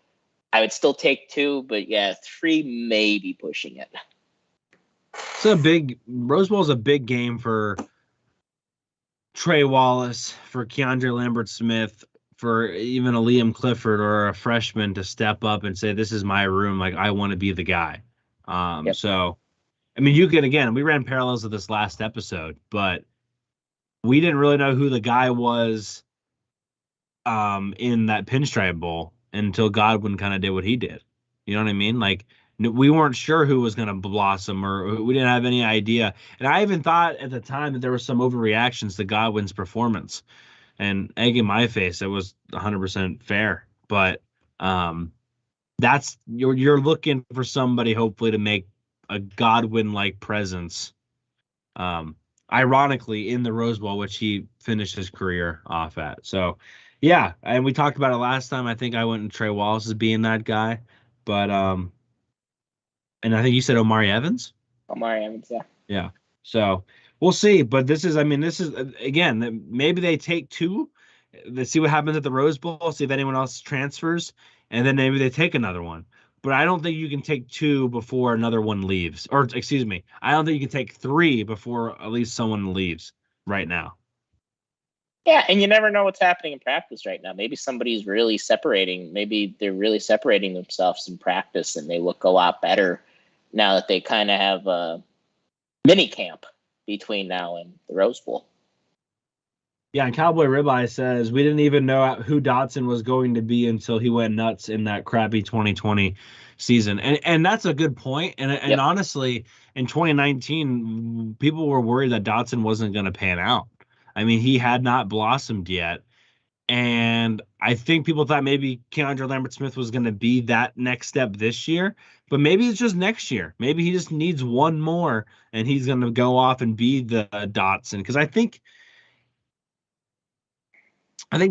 I would still take 2, but yeah, 3 may be pushing it. It's Rose Bowl is a big game for Trey Wallace, for Keandre Lambert-Smith, for even a Liam Clifford or a freshman to step up and say, this is my room. Like, I want to be the guy. Yep. So, I mean, we ran parallels of this last episode, but we didn't really know who the guy was in that Pinstripe Bowl until Godwin kind of did what he did. You know what I mean? Like, we weren't sure who was going to blossom, or we didn't have any idea. And I even thought at the time that there was some overreactions to Godwin's performance. And egg in my face, it was 100% fair. But that's you're looking for somebody hopefully to make a Godwin-like presence. Ironically, in the Rose Bowl, which he finished his career off at. So, yeah, and we talked about it last time. I think I went and Trey Wallace as being that guy, but and I think you said Omari Evans. Omari Evans, yeah. Yeah. So we'll see. But this is again, maybe they take 2. Let's see what happens at the Rose Bowl. See if anyone else transfers, and then maybe they take another one. But I don't think you can take 2 before another one leaves. Or excuse me, I don't think you can take 3 before at least someone leaves right now. Yeah, and you never know what's happening in practice right now. Maybe somebody's really separating. Maybe they're really separating themselves in practice, and they look a lot better now that they kind of have a mini camp between now and the Rose Bowl. Yeah, and Cowboy Ribeye says, we didn't even know who Dotson was going to be until he went nuts in that crappy 2020 season. And that's a good point. And Yep. Honestly, in 2019, people were worried that Dotson wasn't going to pan out. I mean, he had not blossomed yet. And I think people thought maybe Keandre Lambert-Smith was going to be that next step this year. But maybe it's just next year. Maybe he just needs one more, and he's going to go off and be the Dotson. Because I think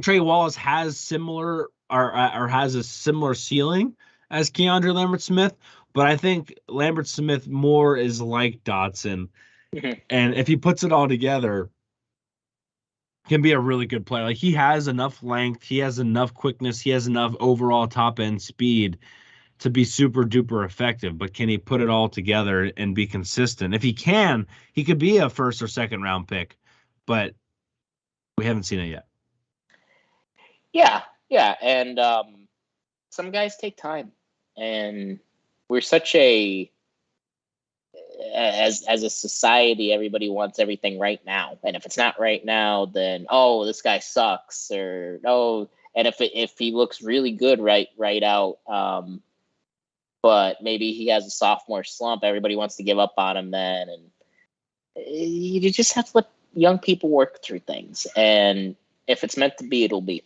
Trey Wallace has similar or has a similar ceiling as Keandre Lambert-Smith, but I think Lambert-Smith more is like Dotson. Mhm. And if he puts it all together, can be a really good player. Like, he has enough length, he has enough quickness, he has enough overall top end speed to be super duper effective. But can he put it all together and be consistent? If he can, he could be a first or second round pick, but we haven't seen it yet. Yeah, and some guys take time, and we're such as a society, everybody wants everything right now, and if it's not right now, then this guy sucks, or and if he looks really good right out, but maybe he has a sophomore slump, everybody wants to give up on him then, and you just have to let young people work through things, and if it's meant to be, it'll be.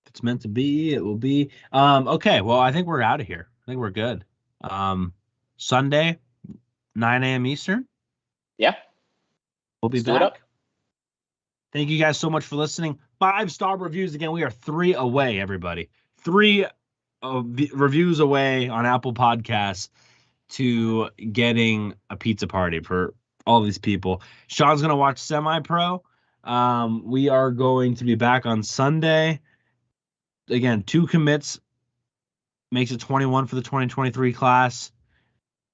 It's meant to be, it will be. Okay, well, I think we're out of here. I think we're good. Sunday, 9 a.m. Eastern. Yeah. We'll be back. Thank you guys so much for listening. 5-star reviews. Again, we are 3 away, everybody. 3 reviews away on Apple Podcasts to getting a pizza party for all these people. Sean's going to watch Semi-Pro. We are going to be back on Sunday. Again, 2 commits makes it 21 for the 2023 class.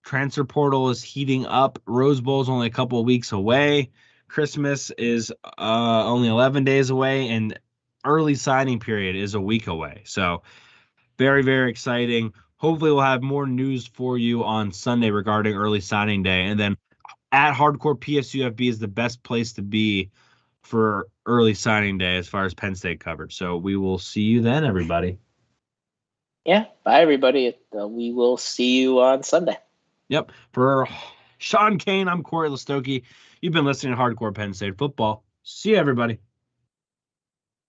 Transfer portal is heating up. Rose Bowl is only a couple of weeks away. Christmas is only 11 days away, and early signing period is a week away. So very, very exciting. Hopefully we'll have more news for you on Sunday regarding early signing day. And then at Hardcore PSUFB is the best place to be for early signing day as far as Penn State coverage. So we will see you then, everybody. Yeah, bye, everybody. We will see you on Sunday. Yep. For Sean Kane, I'm Corey Listoki. You've been listening to Hardcore Penn State Football. See you, everybody.